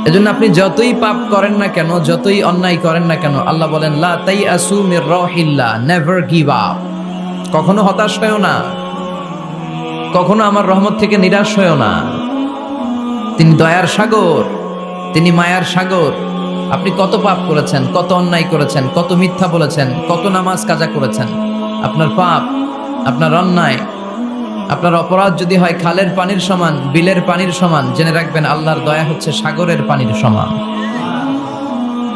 এজন্য আপনি যতই পাপ করেন না কেন, যতই অন্যায় করেন না কেন, আল্লাহ বলেন লা তাইআসু মির রাহিল্লাহ, নেভার গিভ আপ। কখনো হতাশ হয়ো না, কখনো আমার রহমত থেকে নিরাশ হয়ো না। তিনি দয়ার সাগর, তিনি মায়ার সাগর। আপনি কত পাপ করেছেন, কত অন্যায় করেছেন, কত মিথ্যা বলেছেন, কত নামাজ কাজা করেছেন। আপনার পাপ, আপনার অন্যায়, আপনার অপরাধ যদি হয় খালের পানির সমান, বিলের পানির সমান, জেনে রাখবেন আল্লাহর দয়া হচ্ছে সাগরের পানির সমান।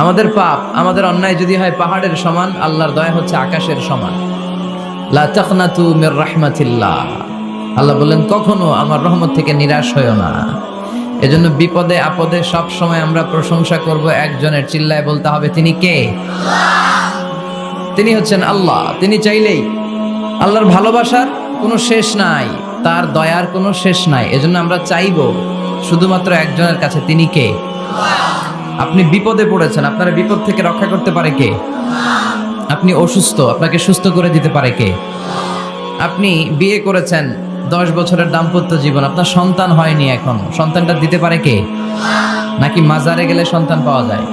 আমাদের পাপ, আমাদের অন্যায় যদি হয় পাহাড়ের সমান, আল্লাহর দয়া হচ্ছে আকাশের সমান। লা তাকনাতু মির রাহমাতিল্লাহ, আল্লাহ বললেন কখনো আমার রহমত থেকে নিরাশ হয়ো না। এজন্য বিপদে আপদে সব সময় আমরা প্রশংসা করব একজনের, চিল্লায় বলতে হবে তিনি কে? তিনি হচ্ছেন আল্লাহ। তিনি চাইলেই, আল্লাহর ভালোবাসার কোনো শেষ নাই, তার দয়ার কোনো শেষ নাই। এজন্য আমরা চাইব শুধুমাত্র একজনের কাছে, তিনি কে? আপনি বিপদে পড়েছেন, আপনার বিপদ থেকে রক্ষা করতে পারে কে? আপনি অসুস্থ, আপনাকে সুস্থ করে দিতে পারে কে? আপনি বিয়ে করেছেন, 10 বছরের দাম্পত্য জীবন, আপনার সন্তান হয়নি এখনো, সন্তানটা দিতে পারে কে? নাকি মাজারে গেলে সন্তান পাওয়া যায়?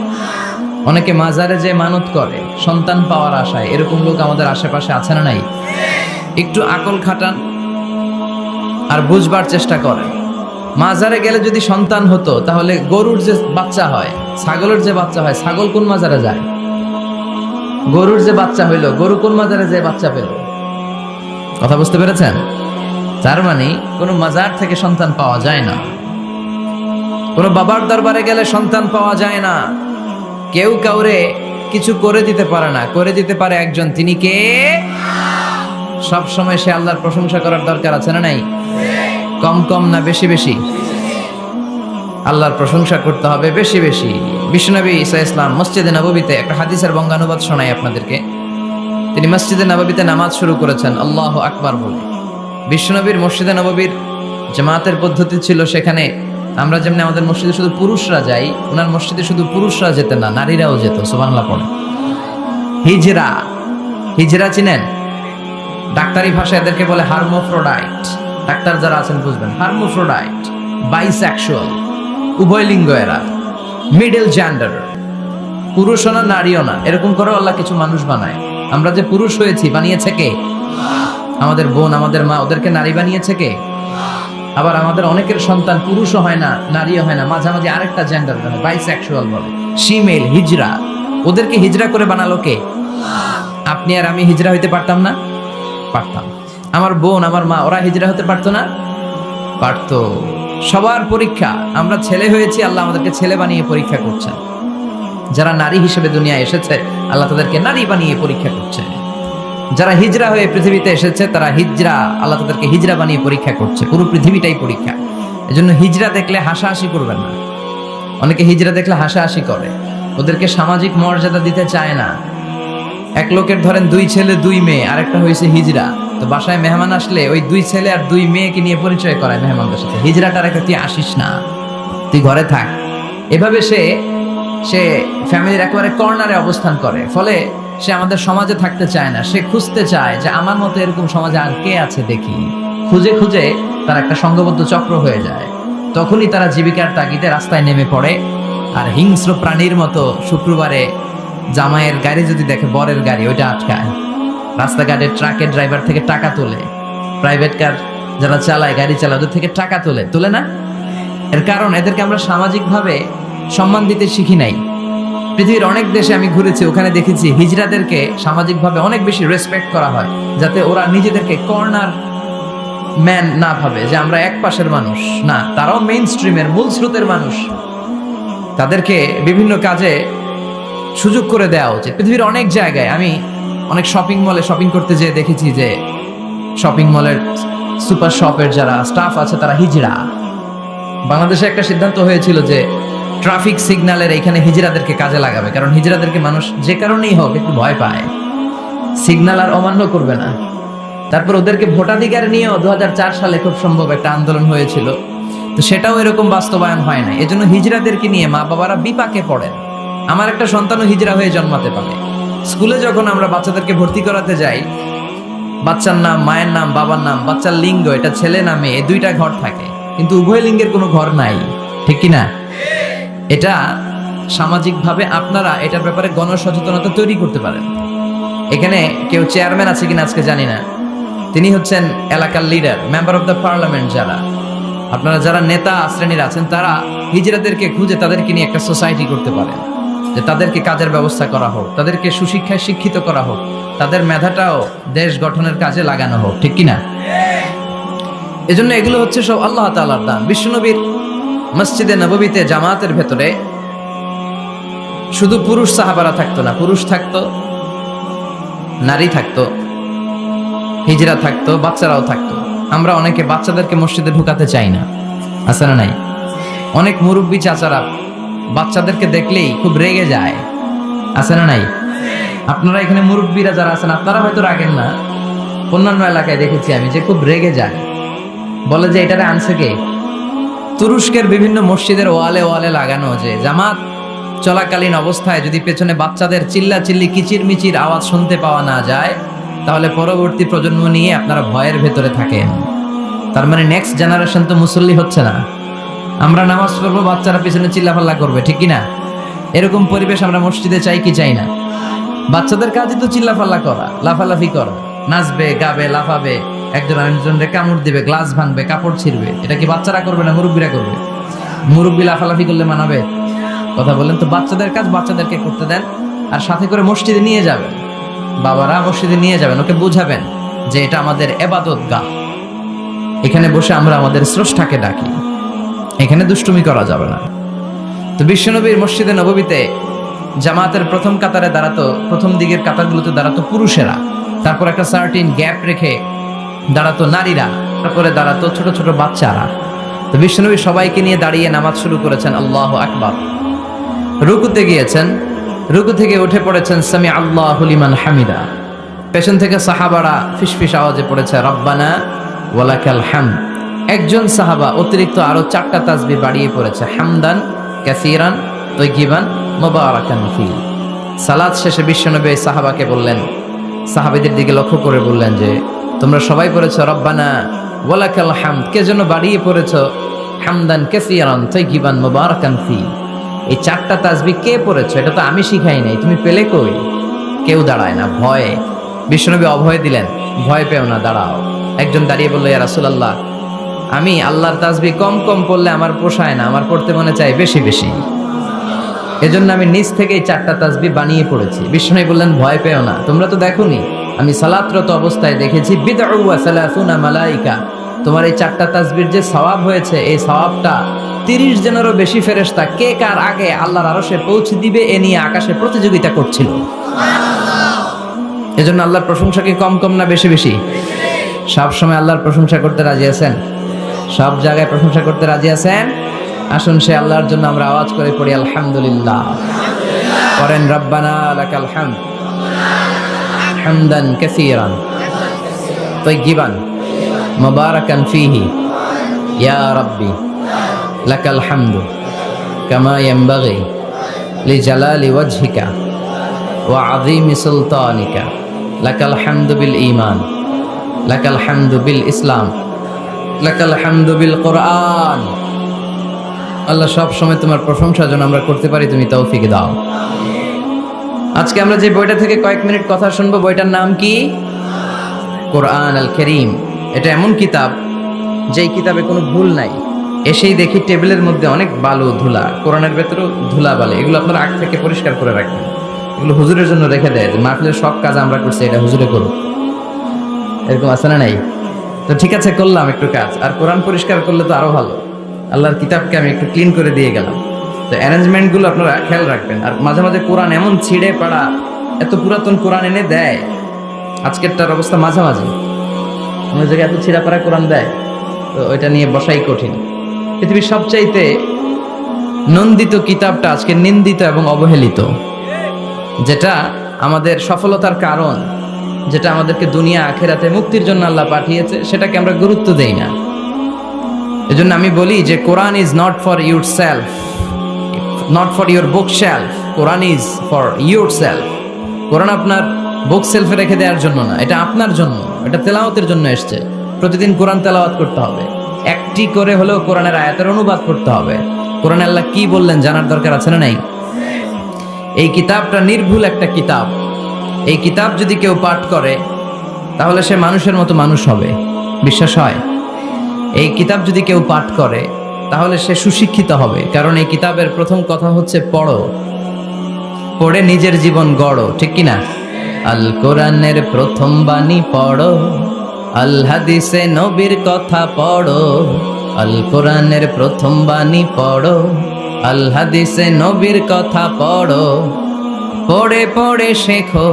অনেকে মাজারে যে মানত করে সন্তান পাওয়ার আশায়, এরকম লোক আমাদের আশেপাশে আছে না নাই? একটু আকল খাটান আর বুঝবার চেষ্টা করেন। মাজারে গেলে যদি সন্তান হতো, তাহলে গরুর যে বাচ্চা হয়, ছাগলের যে বাচ্চা হয়, ছাগল কোন মাজারে যায়? গরুর যে বাচ্চা হইলো, গরু কোন মাজারে যে বাচ্চা পেল? কথা বুঝতে পেরেছেন? তার মানে কোনো মাজার থেকে সন্তান পাওয়া যায় না, কোনো বাবার দরবারে গেলে সন্তান পাওয়া যায় না। কেউ কাউরে কিছু করে দিতে পারে না, করে দিতে পারে একজন, তিনি কে? সব সময় সে আল্লাহর প্রশংসা করার দরকার আছে না নাই? কম কম না বেশি বেশি? আল্লাহর প্রশংসা করতে হবে বেশি বেশি। বিশ্বনবী ঈসা ইসলাম মসজিদে নববীতে একটা হাদিসের বঙ্গানুবাদ শোনাই আপনাদেরকে। তিনি মসজিদে নববীতে নামাজ শুরু করেছেন আল্লাহু আকবার বলে। বিশ্বনবীর মসজিদে নববীর জামাতের পদ্ধতি ছিল, সেখানে আমরা যেমন আমাদের মসজিদে শুধু পুরুষরা যাই, ওনার মসজিদে শুধু পুরুষরা যেতেন না, নারীরাও যেত। সুবহানাল্লাহ পড়ে। হিজরা, হিজরা চিনেন? ডাক্তারি ভাষায় এদেরকে বলে হার্মোফ্রোডাইট। ডাক্তার যারা আছেন বুঝবেন, হার্মোফ্রোডাইট, বাইসেক্সুয়াল, উভয় লিঙ্গ এরা, মিডল জেন্ডার, পুরুষও না নারীও না, এরকম করে আল্লাহ কিছু মানুষ বানায়। আমরা যে পুরুষ হয়েছি, বানিয়েছে কে? আমাদের বোন, আমাদের মা, ওদেরকে নারী বানিয়েছে কে? আবার আমাদের অনেকের সন্তান পুরুষও হয় না, নারীও হয় না, মাঝামাঝি আরেকটা জেন্ডার বলে, বাইসেক্সুয়াল বলে, শিমেল, হিজরা। ওদেরকে হিজরা করে বানালো কে? আপনি আর আমি হিজরা হইতে পারতাম না? পারতাম। আমার বোন, আমার মা, ওরা হিজরা হতে পারতো না? পারতো। সবার পরীক্ষা, আমরা ছেলে হয়েছি, আল্লাহ আমাদেরকে ছেলে বানিয়ে পরীক্ষা করছেন। যারা নারী হিসেবে দুনিয়ায় এসেছে, আল্লাহ তাদেরকে নারী বানিয়ে পরীক্ষা করছে। যারা হিজরা হয়ে পৃথিবীতে এসেছে, তারা হিজরা, আল্লাহ তাদেরকে হিজরা বানিয়ে পরীক্ষা করছে। পুরো পৃথিবীটাই পরীক্ষা। এজন্য হিজরা দেখলে হাসাহাসি করবেন না। অনেকে হিজরা দেখলে হাসাহাসি করে, ওদেরকে সামাজিক মর্যাদা দিতে চায় না। এক লোকের ধরেন 2 ছেলে 2 মেয়ে, আরেকটা হয়েছে হিজরা, তো বাসায় মেহমান আসলে ওই 2 ছেলে আর 2 মেয়েকে নিয়ে পরিচয় করায় মেহমানদের সাথে। হিজরাটা রেখে তুই আসিস না, তুই ঘরে থাক। এভাবে সে ফ্যামিলির একেবারে কর্নারে অবস্থান করে। ফলে সে আমাদের সমাজে থাকতে চায় না। সে খুঁজতে চায় যে আমার মতো এরকম সমাজে আর কে আছে দেখি। খুঁজে খুঁজে তার একটা সংঘবদ্ধ চক্র হয়ে যায়। তখনই তারা জীবিকার তাগিদে রাস্তায় নেমে পড়ে। আর হিংস্র প্রাণীর মতো শুক্রবারে জামাইয়ের গাড়ি যদি দেখে, বরের গাড়ি, ওইটা আটকায়। রাস্তাঘাটে ট্রাকের ড্রাইভার থেকে টাকা তোলে, প্রাইভেট কার যারা চালায়, গাড়ি চালায়, ওদের থেকে টাকা তোলে না? এর কারণ এদেরকে আমরা সামাজিকভাবে সম্মান দিতে শিখি নাই। পৃথিবীর অনেক দেশে আমি ঘুরেছি, ওখানে দেখেছি হিজড়াদেরকে সামাজিকভাবে অনেক বেশি রেসপেক্ট করা হয়, যাতে ওরা নিজেদেরকে কর্নার ম্যান না ভাবে যে আমরা এক পাশের মানুষ। না, তারাও মেইন স্ট্রিমের, মূল স্রোতের মানুষ। তাদেরকে বিভিন্ন কাজে সুযোগ করে দেওয়া উচিত। পৃথিবীর অনেক জায়গায় আমি অনেক শপিং মলে শপিং করতে যেয়ে দেখেছি যে শপিং মলের সুপার শপের যারা স্টাফ আছে তারা হিজড়া। বাংলাদেশে একটা সিদ্ধান্ত হয়েছিল যে ট্রাফিক সিগন্যালের এইখানে হিজড়াদেরকে কাজে লাগাবে, কারণ হিজড়াদেরকে মানুষ যে কারণেই হোক একটু ভয় পায়, সিগন্যাল আর অমান্য করবে না। তারপর ওদেরকে ভোটাধিকার নিয়েও 2004 সালে খুব সম্ভব একটা আন্দোলন হয়েছিল, তো সেটাও এরকম বাস্তবায়ন হয় না। এজন্য হিজড়াদেরকে নিয়ে মা বাবারা বিপাকে পড়েন। আমার একটা সন্তানও হিজড়া হয়ে জন্মাতে পারে। স্কুলে যখন আমরা বাচ্চাদেরকে ভর্তি করাতে যাই, বাচ্চার নাম, মায়ের নাম, বাবার নাম, বাচ্চার লিঙ্গ, এটা ছেলে না মেয়ে, এই 2টা ঘর থাকে, কিন্তু উভয় লিঙ্গের কোনো ঘর নাই, ঠিক কিনা? এটা সামাজিকভাবে আপনারা এটার ব্যাপারে গণসচেতনতা তৈরি করতে পারেন। এখানে কেউ চেয়ারম্যান আছে কিনা আজকে জানি না, তিনি হচ্ছেন এলাকার leader, member of the parliament. যারা আপনারা যারা নেতা শ্রেণীর আছেন তারা হিজড়াদেরকে খুঁজে তাদেরকে নিয়ে একটা সোসাইটি করতে পারেন, যে তাদেরকে কাজের ব্যবস্থা করা হোক, তাদেরকে সুশিক্ষায় শিক্ষিত করা হোক, তাদের মেধাটাও দেশ গঠনের কাজে লাগানো হোক, ঠিক কিনা? এজন্য এগুলো হচ্ছে সব আল্লাহ তাআলার দান। বিশ্বনবীর মসজিদে নববীতে জামাতের ভেতরে শুধু পুরুষ সাহাবারা থাকতো না, পুরুষ থাকতো, নারী থাকতো, হিজরা থাকতো, বাচ্চারাও থাকতো। আমরা অনেকে বাচ্চাদেরকে মসজিদে ঢুকাতে চাই না, আছে না নাই? অনেক মুরব্বী চাচারা বাচ্চাদেরকে দেখলেই খুব রেগে যায়, আছে না নাই? আপনারা এখানে মুরব্বীরা যারা আছেন আপনারা হয়তো রাগেন না, অন্যান্য এলাকায় দেখেছি আমি যে খুব রেগে যায়, বলে যে এটারে আনছে কে? তুরস্কের বিভিন্ন মসজিদের ওয়ালে ওয়ালে লাগানো যে জামাত চলাকালীন অবস্থায় যদি পেছনে বাচ্চাদের চিল্লা চিল্লি কিচির মিচির আওয়াজ শুনতে পাওয়া না যায়, তাহলে পরবর্তী প্রজন্ম নিয়ে আপনারা ভয়ের ভেতরে থাকেন। তার মানে নেক্সট জেনারেশন তো মুসল্লি হচ্ছে না। আমরা নামাজ পড়বো, বাচ্চারা পিছনে চিল্লাফাল্লা করবে, ঠিক কিনা? এরকম পরিবেশ আমরা মসজিদে চাই কি চাই না? বাচ্চাদের কাজই তো চিল্লাফাল্লা করা, লাফালাফি করা, নাচবে, গাবে, লাফাবে, একজন আরেকজনকে কামড় দিবে, গ্লাস ভাঙবে, কাপড় ছিঁড়বে। এটা কি বাচ্চারা করবে না মুরব্বীরা করবে? মুরব্বী লাফালাফি করলে মানাবে? কথা বলেন তো। বাচ্চাদের কাজ বাচ্চাদেরকে করতে দেন, আর সাথে করে মসজিদে নিয়ে যাবেন, বাবারা মসজিদে নিয়ে যাবেন, ওকে বুঝাবেন যে এটা আমাদের ইবাদত গাহ, এখানে বসে আমরা আমাদের স্রষ্টাকে ডাকি, এখানে দুষ্টুমি করা যাবে না। তো বিশ্বনবীর মসজিদে নববীতে জামাতের প্রথম কাতারে দাঁড়াতো, প্রথম দিকের কাতারগুলোতে দাঁড়াতো পুরুষেরা, তারপর একটা সার্টিন গ্যাপ রেখে দাঁড়াতো নারীরা, তারপরে দাঁড়াতো ছোট ছোট বাচ্চারা। তো বিশ্বনবী সবাইকে নিয়ে দাঁড়িয়ে নামাজ শুরু করেছেন, আল্লাহু আকবার। রুকুতে গিয়েছেন, রুকু থেকে উঠে পড়েছেন সামি আল্লাহু লিমান হামিদা। পেছন থেকে সাহাবারা ফিসফিস আওয়াজে পড়েছে রব্বানা ওয়ালাকাল হামদ। একজন সাহাবা অতিরিক্ত আরো 4টা তাসবিহ বাড়িয়ে পড়েছে, হামদান কাসীরান তাইয়িবান মুবারাকান ফি। সালাত শেষে বিশ্বনবী সাহাবাকে বললেন, সাহাবীদের দিকে লক্ষ্য করে বললেন যে তোমরা সবাই পড়েছো রব্বানা ওয়ালাকাল হামদ, কে যেন বাড়িয়ে পড়েছো হামদান কাসীরান তাইয়িবান মুবারাকান ফি। এই 4টা তাসবিহ কে পড়েছো? এটা তো আমি শিখাই নাই, তুমি পেলে কই? কেউ দাঁড়ায় না, ভয়ে। বিশ্বনবী অভয় দিলেন, ভয় পেও না, দাঁড়াও। একজন দাঁড়িয়ে বলল, ইয়া রাসূলুল্লাহ, আমি আল্লাহর তাসবিহ কম কম পড়লে আমার পোষায় না, আমার পড়তে মনে চাই বেশি বেশি, এজন্য আমি নিজ থেকেই 4টা তাসবিহ বানিয়ে পড়েছি। বিশ্বনবী বললেন, ভয় পেও না, তোমরা তো দেখোনি, আমি সালাতরত অবস্থায় দেখেছি বিদউ ওয়া সালাসুনা মালাইকা, তোমার এই 4টা তাসবিহর যে সওয়াব হয়েছে, এই সওয়াবটা 30 জনেরও বেশি ফেরেশতা কে কার আগে আল্লাহর আরশে পৌঁছে দিবে এ নিয়ে আকাশে প্রতিযোগিতা করছিল। এজন্য আল্লাহর প্রশংসা কি কম কম না বেশি বেশি? সব সময় আল্লাহর প্রশংসা করতে রাজি আছেন? সব জায়গায় প্রশংসা করতে রাজি আছেন? আসুন সে আল্লাহর জন্য আমরা আওয়াজ করে পড়ি আলহামদুলিল্লাহ। করেন রব্বানা লাকাল হামদ হামদান কাসীরান তাইয়িবান মুবারাকান ফীহি ইয়া রাব্বি লাকাল হামদু কামা ইয়ানবাগি লিজালালি ওয়াজহিকা ওয়া আযীমি সুলতানিকা লাকাল হামদু বিল ঈমান লাকাল হামদু বিল ইসলাম লাকাল হামদু বিল কোরআন। আল্লাহ সব সময় তোমার প্রশংসা যেন আমরা করতে পারি, তুমি তৌফিক দাও। আজকে আমরা যে বইটা থেকে কয়েক মিনিট কথা শুনবো, বইটার নাম কি? কোরআন আল কারীম। এটা এমন কিতাব যেই কিতাবে কোনো ভুল নাই। এসেই দেখি টেবিলের মধ্যে অনেক বালু ধুলা, কোরআনের ভেতরেও ধুলা বালে, এগুলো আপনারা আগ থেকে পরিষ্কার করে রাখবেন। এগুলো হুজুরের জন্য রেখে দেয় যে মাহফিলের সব কাজ আমরা করছি, এটা হুজুরে করুক, এরকম আছে না নাই? তো ঠিক আছে, করলাম একটু কাজ, আর কোরআন পরিষ্কার করলে তো আরো ভালো। আল্লাহর কিতাবকে আমি একটু ক্লিন করে দিয়ে গেলাম। তো অ্যারেঞ্জমেন্টগুলো আপনারা খেয়াল রাখবেন। আর মাঝে মাঝে কোরআন এমন ছিঁড়ে পাড়া, এত পুরাতন কোরআন এনে দেয়, আজকেরটার অবস্থা মাঝামাঝি, অন্য জায়গায় এত ছিঁড়া পাড়া কোরআন দেয়, তো ওইটা নিয়ে বসাই কঠিন। পৃথিবীর সবচাইতে নন্দিত কিতাবটা আজকে নিন্দিত এবং অবহেলিত, যেটা আমাদের সফলতার কারণ, যেটা আমাদেরকে দুনিয়া আখেরাতে মুক্তির জন্য আল্লাহ পাঠিয়েছে, সেটাকে আমরা গুরুত্ব দেই না। এজন্য আমি বলি যে Quran is not for yourself, not for your book shelf, Quran is for yourself. Quran আপনার বুক সেলফে রেখে দেওয়ার জন্য না, এটা আপনার জন্য, এটা তেলাওয়াতের জন্য এসছে। প্রতিদিন কোরআন তেলাওয়াত করতে হবে, একটি করে হলেও কোরআনের আয়াতের অনুবাদ করতে হবে, কোরআনে আল্লাহ কি বললেন জানার দরকার আছে না নাই? এই কিতাবটা নির্ভুল একটা কিতাব। এই কিতাব যদি কেউ পাঠ করে তাহলে সে মানুষের মতো মানুষ হবে, বিশ্বাস হয়? এই কিতাব যদি কেউ পাঠ করে তাহলে সে সুশিক্ষিত হবে, কারণ এই কিতাবের প্রথম কথা হচ্ছে পড়ো, পড়ে নিজের জীবন গড়ো, ঠিক কিনা? আল কোরআনের প্রথম বাণী পড়ো, আল হাদিসে নবীর কথা পড়ো। আল কোরআনের প্রথম বাণী পড়ো, আল হাদিসে নবীর কথা পড়ো। পড়ে পড়ে শেখো,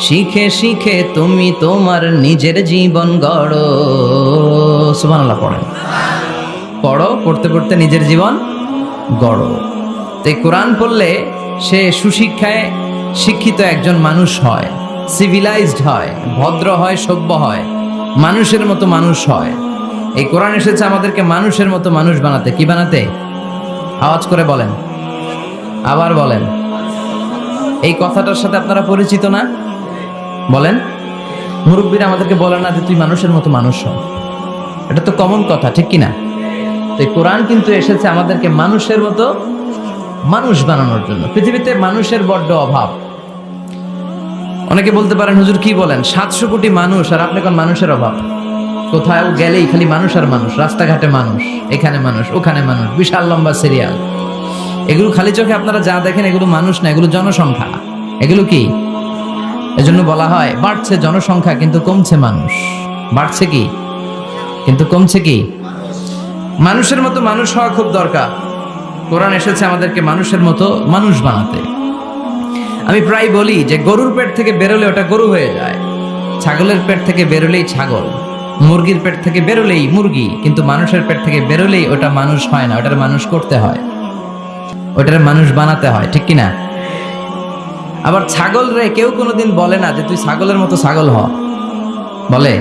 শিখে শিখে তুমি তোমার নিজের জীবন গড়ো। সুবহানাল্লাহ পড়েন। পড়ো, পড়তে পড়তে নিজের জীবন গড়ো। তো কোরআন পড়লে সে সুশিক্ষায় শিক্ষিত একজন মানুষ হয়, সিভিলাইজড হয়, ভদ্র হয়, সভ্য হয়, মানুষের মতো মানুষ হয়। এই কোরআন এসেছে আমাদেরকে মানুষের মতো মানুষ বানাতে। কি বানাতে? আওয়াজ করে বলেন, আবার বলেন। এই কথাটার সাথে আপনারা পরিচিত না? বলেন। মুরব্বীরা আমাদেরকে বলে না যে তুই মানুষের মতো মানুষ হ? এটা তো কমন কথা, ঠিক কিনা? তো এই কোরআন কিন্তু এসেছে আমাদেরকে মানুষের মতো মানুষ বানানোর জন্য। পৃথিবীতে মানুষের বড্ড অভাব। অনেকে বলতে পারেন হুজুর কি বলেন, 700 কোটি মানুষ আর আপনি কোন মানুষের অভাব? কোথাও গেলেই খালি মানুষ আর মানুষ, রাস্তাঘাটে মানুষ, এখানে মানুষ, ওখানে মানুষ, বিশাল লম্বা সিরিয়াল। এগুলো খালি চোখে আপনারা যা দেখেন এগুলো মানুষ না, এগুলো জনসংখ্যা। এগুলো কি? এজন্য বলা হয় বাড়ছে জনসংখ্যা কিন্তু কমছে মানুষ। বাড়ছে কি কিন্তু কমছে কি? মানুষের মতো মানুষ হওয়া খুব দরকার। কোরআন এসেছে আমাদেরকে মানুষের মতো মানুষ বানাতে। আমি প্রায় বলি যে গরুর পেট থেকে বেরোলে ওটা গরু হয়ে যায়, ছাগলের পেট থেকে বেরোলেই ছাগল, মুরগির পেট থেকে বেরোলেই মুরগি, কিন্তু মানুষের পেট থেকে বেরোলেই ওটা মানুষ হয় না, ওটার মানুষ করতে হয়, ওটার মানুষ বানাতে হয়, ঠিক কিনা? আবার ছাগল রে কেউ কোনোদিন বলে না যে তুই ছাগলের মতো ছাগল হ, বলে?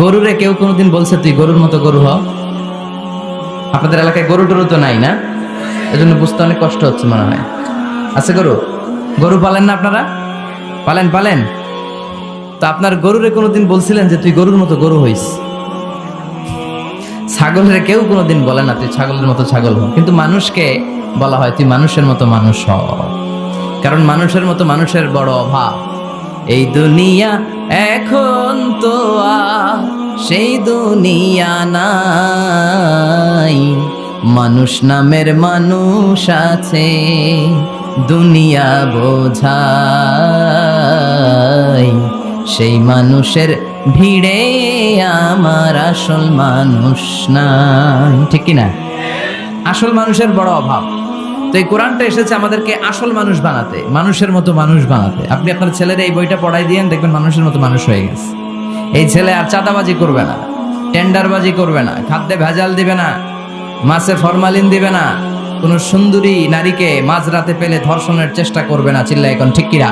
গরুরে কেউ কোনোদিন বলছে তুই গরুর মতো গরু হ? আপনাদের এলাকায় গরু টরু তো নাই না, এজন্য বুঝতে অনেক কষ্ট হচ্ছে মনে হয়। আছে গরু? গরু পালেন না আপনারা? পালেন? পালেন তো আপনার গরুরে কোনোদিন বলছিলেন যে তুই গরুর মতো গরু হইস? ছাগলের কেউ কোনোদিন বলে না তুই ছাগলের মতো ছাগল হ, কিন্তু মানুষকে বলা হয় তুই মানুষের মতো মানুষ হ, কারণ মানুষের মতো মানুষের বড় অভাব। এই দুনিয়া এখন তো আর সেই দুনিয়া নাই, মানুষ নামের মানুষ আছে দুনিয়া বোঝাই, সেই মানুষের ভিড়ে আমার আসল মানুষ নাই, ঠিক কিনা? আসল মানুষের বড় অভাব। তো এই কোরআনটা এসেছে আমাদেরকে আসল মানুষ বানাতে, মানুষের মতো মানুষ বানাতে। আপনি আপনার ছেলের এই বইটা পড়াই দিয়েন, দেখবেন মানুষের মতো মানুষ হয়ে গেছে। এই ছেলে আর চাঁদাবাজি করবে না, টেন্ডারবাজি করবে না, খাদ্যে ভেজাল দিবে না, মাছে ফরমালিন দিবে না, কোনো সুন্দরী নারীকে মাঝরাতে পেলে ধর্ষণের চেষ্টা করবে না। চিল্লা এখন ঠিক কিনা?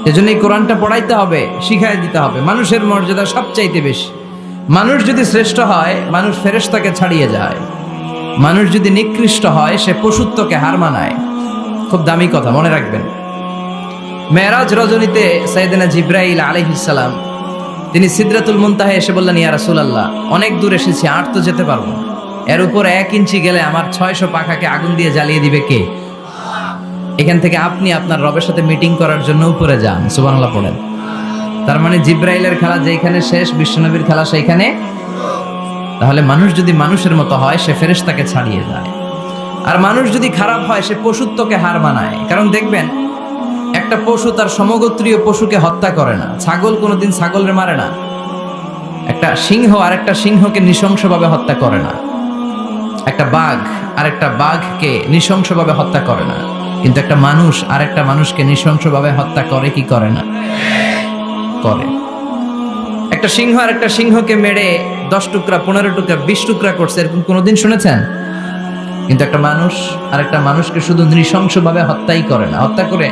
এজন্য এই কোরআনটা পড়াইতে হবে, শিখাই দিতে হবে। মানুষের মর্যাদা সবচাইতে বেশি। মানুষ যদি শ্রেষ্ঠ হয় মানুষ ফেরেশতাকে ছাড়িয়ে যায়, মানুষ যদি নিকৃষ্ট হয় সে পশুত্বকে হার মানায়। খুব দামি কথা, মনে রাখবেন। মেরাজ রজনীতে সাইয়েদনা জিবরাইল আলাইহিস সালাম তিনি সিদরাতুল মুনতাহা এসে বললেন, ইয়া রাসূলুল্লাহ, অনেক দূর এসেছি, আর তো যেতে পারবো না, এর উপর 1 ইঞ্চি গেলে আমার 600 পাখাকে আগুন দিয়ে জ্বালিয়ে দিবে কে? এখান থেকে আপনি আপনার রবের সাথে মিটিং করার জন্য উপরে যান। সুবহানাল্লাহ পড়েন। তার মানে জিবরাইলের খেলা যেখানে শেষ, বিশ্বনবীর খেলা সেইখানে। তাহলে মানুষ যদি মানুষের মতো হয় সে ফেরেশতাকে ছাড়িয়ে যায়, আর মানুষ যদি খারাপ হয় সে পশুত্বকে হার মানায়। কারণ দেখবেন একটা পশু তার সমগোত্রীয় পশুকে হত্যা করে না, ছাগল কোনোদিন ছাগলের মারে না, একটা সিংহ আর একটা সিংহকে নৃশংসভাবে হত্যা করে না, একটা বাঘ আর একটা বাঘকে নৃশংসভাবে হত্যা করে না, কিন্তু একটা মানুষ আর একটা মানুষকে নৃশংসভাবে হত্যা করে কি করে না? করে। একটা সিংহ আর একটা সিংহকে মেরে 10 টুকরা, 15 টুকরা, 20 টুকরা করছে, এরকম কোনোদিন শুনেছেন? কিন্তু একটা মানুষ আর একটা মানুষকে শুধু নৃশংসভাবে হত্যাই করে না, হত্যা করে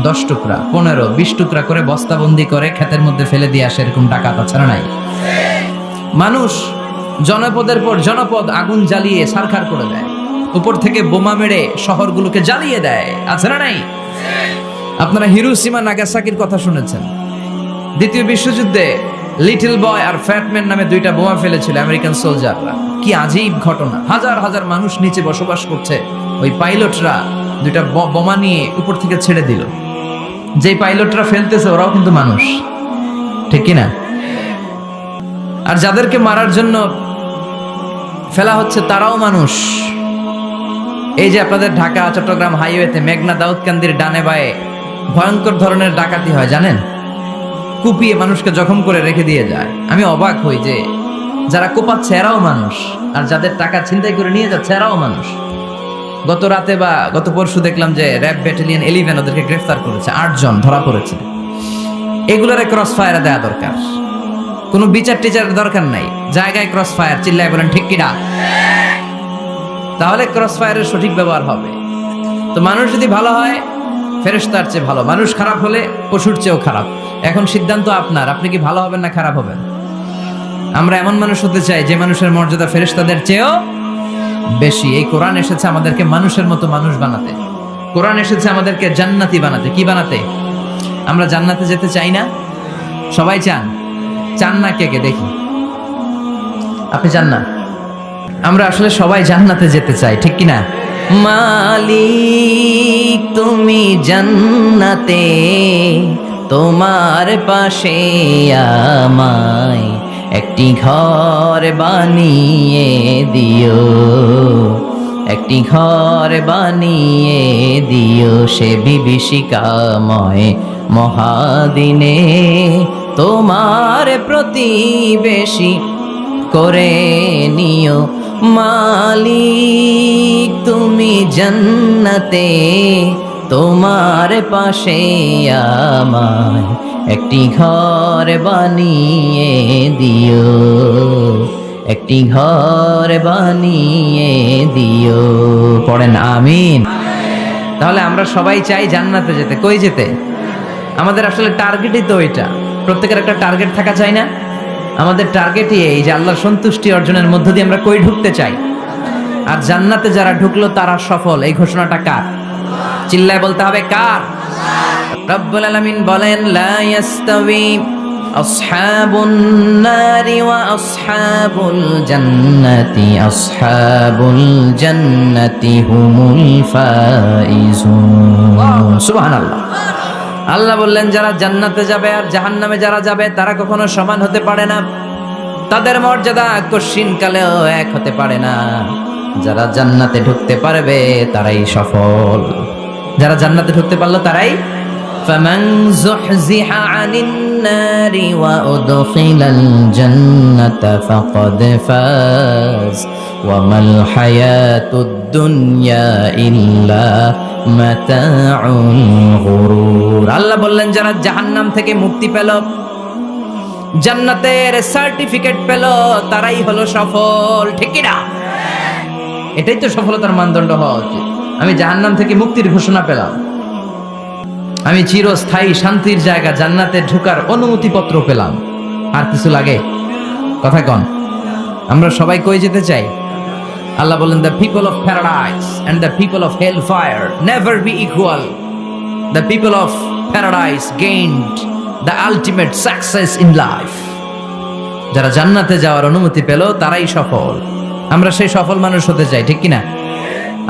10 টুকরা, 15, 20 টুকরা করে বস্তাবন্দি করে ক্ষেতের মধ্যে ফেলে দিয়ে আসে, এরকম ডাকাত আছে না নাই? মানুষ জনপদের পর জনপদ আগুন জ্বালিয়ে ছারখার করে দেয়, উপর থেকে বোমা মেরে শহরগুলোকে জ্বালিয়ে দেয়, আছে না নাই? আপনারা হিরোশিমা নাগাসাকির কথা শুনেছেন। দ্বিতীয় বিশ্বযুদ্ধে লিটল বয় আর ফ্যাটম্যান নামে দুইটা বোমা ফেলেছিল আমেরিকান সোলজাররা। কি আজীব ঘটনা, হাজার হাজার মানুষ নিচে বসবাস করছে, ওই পাইলটরা দুইটা বোমা নিয়ে উপর থেকে ছেড়ে দিল। যে পাইলটরা ফেলতেছে ওরাও কিন্তু মানুষ, ঠিক কিনা? আর যাদেরকে মারার জন্য ফেলা হচ্ছে তারাও মানুষ। এই যে আপনাদের ঢাকা চট্টগ্রাম হাইওয়েতে মেঘনা দাউদকান্দির ডানে বায়ে ভয়ঙ্কর ধরনের ডাকাতি হয় জানেন, কুপিয়ে মানুষকে জখম করে রেখে দিয়ে যায়। আমি অবাক হই যে যারা কোপাচ্ছে এরাও মানুষ, আর যাদের টাকা ছিনতাই করে নিয়ে যাচ্ছে এরাও মানুষ। গত রাতে বা গত পরশু দেখলাম যে র্যাব ব্যাটালিয়ন 11 ওদেরকে গ্রেফতার করেছে, 8 জন ধরা পড়েছে। এগুলোর ক্রস ফায়ার দেওয়া দরকার, কোনো বিচার টিচারের দরকার নাই, জায়গায় ক্রস ফায়ার, চিল্লায় বলেন ঠিক কিনা? তাহলে ক্রস ফায়ারের সঠিক ব্যবহার হবে। তো মানুষ যদি ভালো হয় ফেরেশতার চেয়ে ভালো, মানুষ খারাপ হলে পশুর চেয়েও খারাপ। এখন সিদ্ধান্ত আপনার, আপনি কি ভালো হবেন না খারাপ হবেন? আমরা এমন মানুষ হতে চাই যে মানুষের মর্যাদা ফেরেশতাদের চেয়েও বেশি। এই কোরআন এসেছে আমাদেরকে মানুষের মতো মানুষ বানাতে, কোরআন এসেছে আমাদেরকে জান্নাতি বানাতে। কি বানাতে? আমরা জান্নাতে যেতে চাই না? সবাই চান? চান না কে কে দেখি? আপনি চান না? আমরা আসলে সবাই জান্নাতে যেতে চাই, ঠিক কিনা? মালিক তুমি জান্নাতে, তোমার পাশে আমায় একটি ঘর বানিয়ে দিও, একটি ঘর বানিয়ে দিও সে বিভীষিকাময় মহাদিনে, তোমার প্রতিবেশী করে নিও। মালিক তুমি জান্নাতে, তোমার পাশে আমায় একটি ঘর বানিয়ে দিও, একটি ঘর বানিয়ে দিও। পড়েন আমিন। তাহলে আমরা সবাই চাই জান্নাতে যেতে। কই যেতে? আমাদের আসলে টার্গেটই তো এটা। প্রত্যেকের একটা টার্গেট থাকা চাই না? আমাদের টার্গেটই এই যে আল্লাহর সন্তুষ্টি অর্জনের মধ্য দিয়ে আমরা কই ঢুকতে চাই। আর জান্নাতে যারা ঢুকলো তারা সফল, এই ঘোষণাটা কার? চিল্লায় বলতে হবে কার? রব্বুল আলামিন বলেন লা ইয়াস্তাবি আসহাবুন নারি ওয়া আসহাবুল জান্নাতি, আসহাবুল জান্নাতি হুমুল ফাইজুন। সুবহানাল্লাহ। আল্লাহ বললেন যারা জান্নাতে যাবে আর জাহান্নামে যারা যাবে তারা কখনো সমান হতে পারে না, তাদের মর্যাদা কশিনকালেও এক হতে পারে না। যারা জান্নাতে ঢুকতে পারবে তারাই সফল, যারা জান্নাতে ঢুকতে পারলো তারাই। ফামান যুহজিহা আনিন নারি ওয়া উদখিলাল জান্নাতা ফাকাদ ফাজ ওয়া মাল হায়াতুদ দুনিয়া ইল্লা মাতাউল গুরুর। আল্লাহ বললেন যারা জাহান্নাম থেকে মুক্তি পেল, জান্নাতের সার্টিফিকেট পেল, তারাই হলো সফল, ঠিক কি না? এটাই তো সফলতার মানদণ্ড হওয়া উচিত। আমি জাহান্নাম থেকে মুক্তির ঘোষণা পেলাম, আমি চিরস্থায়ী শান্তির জায়গা জান্নাতে ঢোকার অনুমতিপত্র পেলাম, আর কিছু লাগে? কথা কন। আমরা সবাই কই যেতে চাই? আল্লাহ বলেন the people of paradise and the people of hellfire never be equal. The people of paradise gained the ultimate success in life. যারা জান্নাতে যাওয়ার অনুমতি পেল তারাই সফল। আমরা সেই সফল মানুষ হতে চাই, ঠিক কিনা?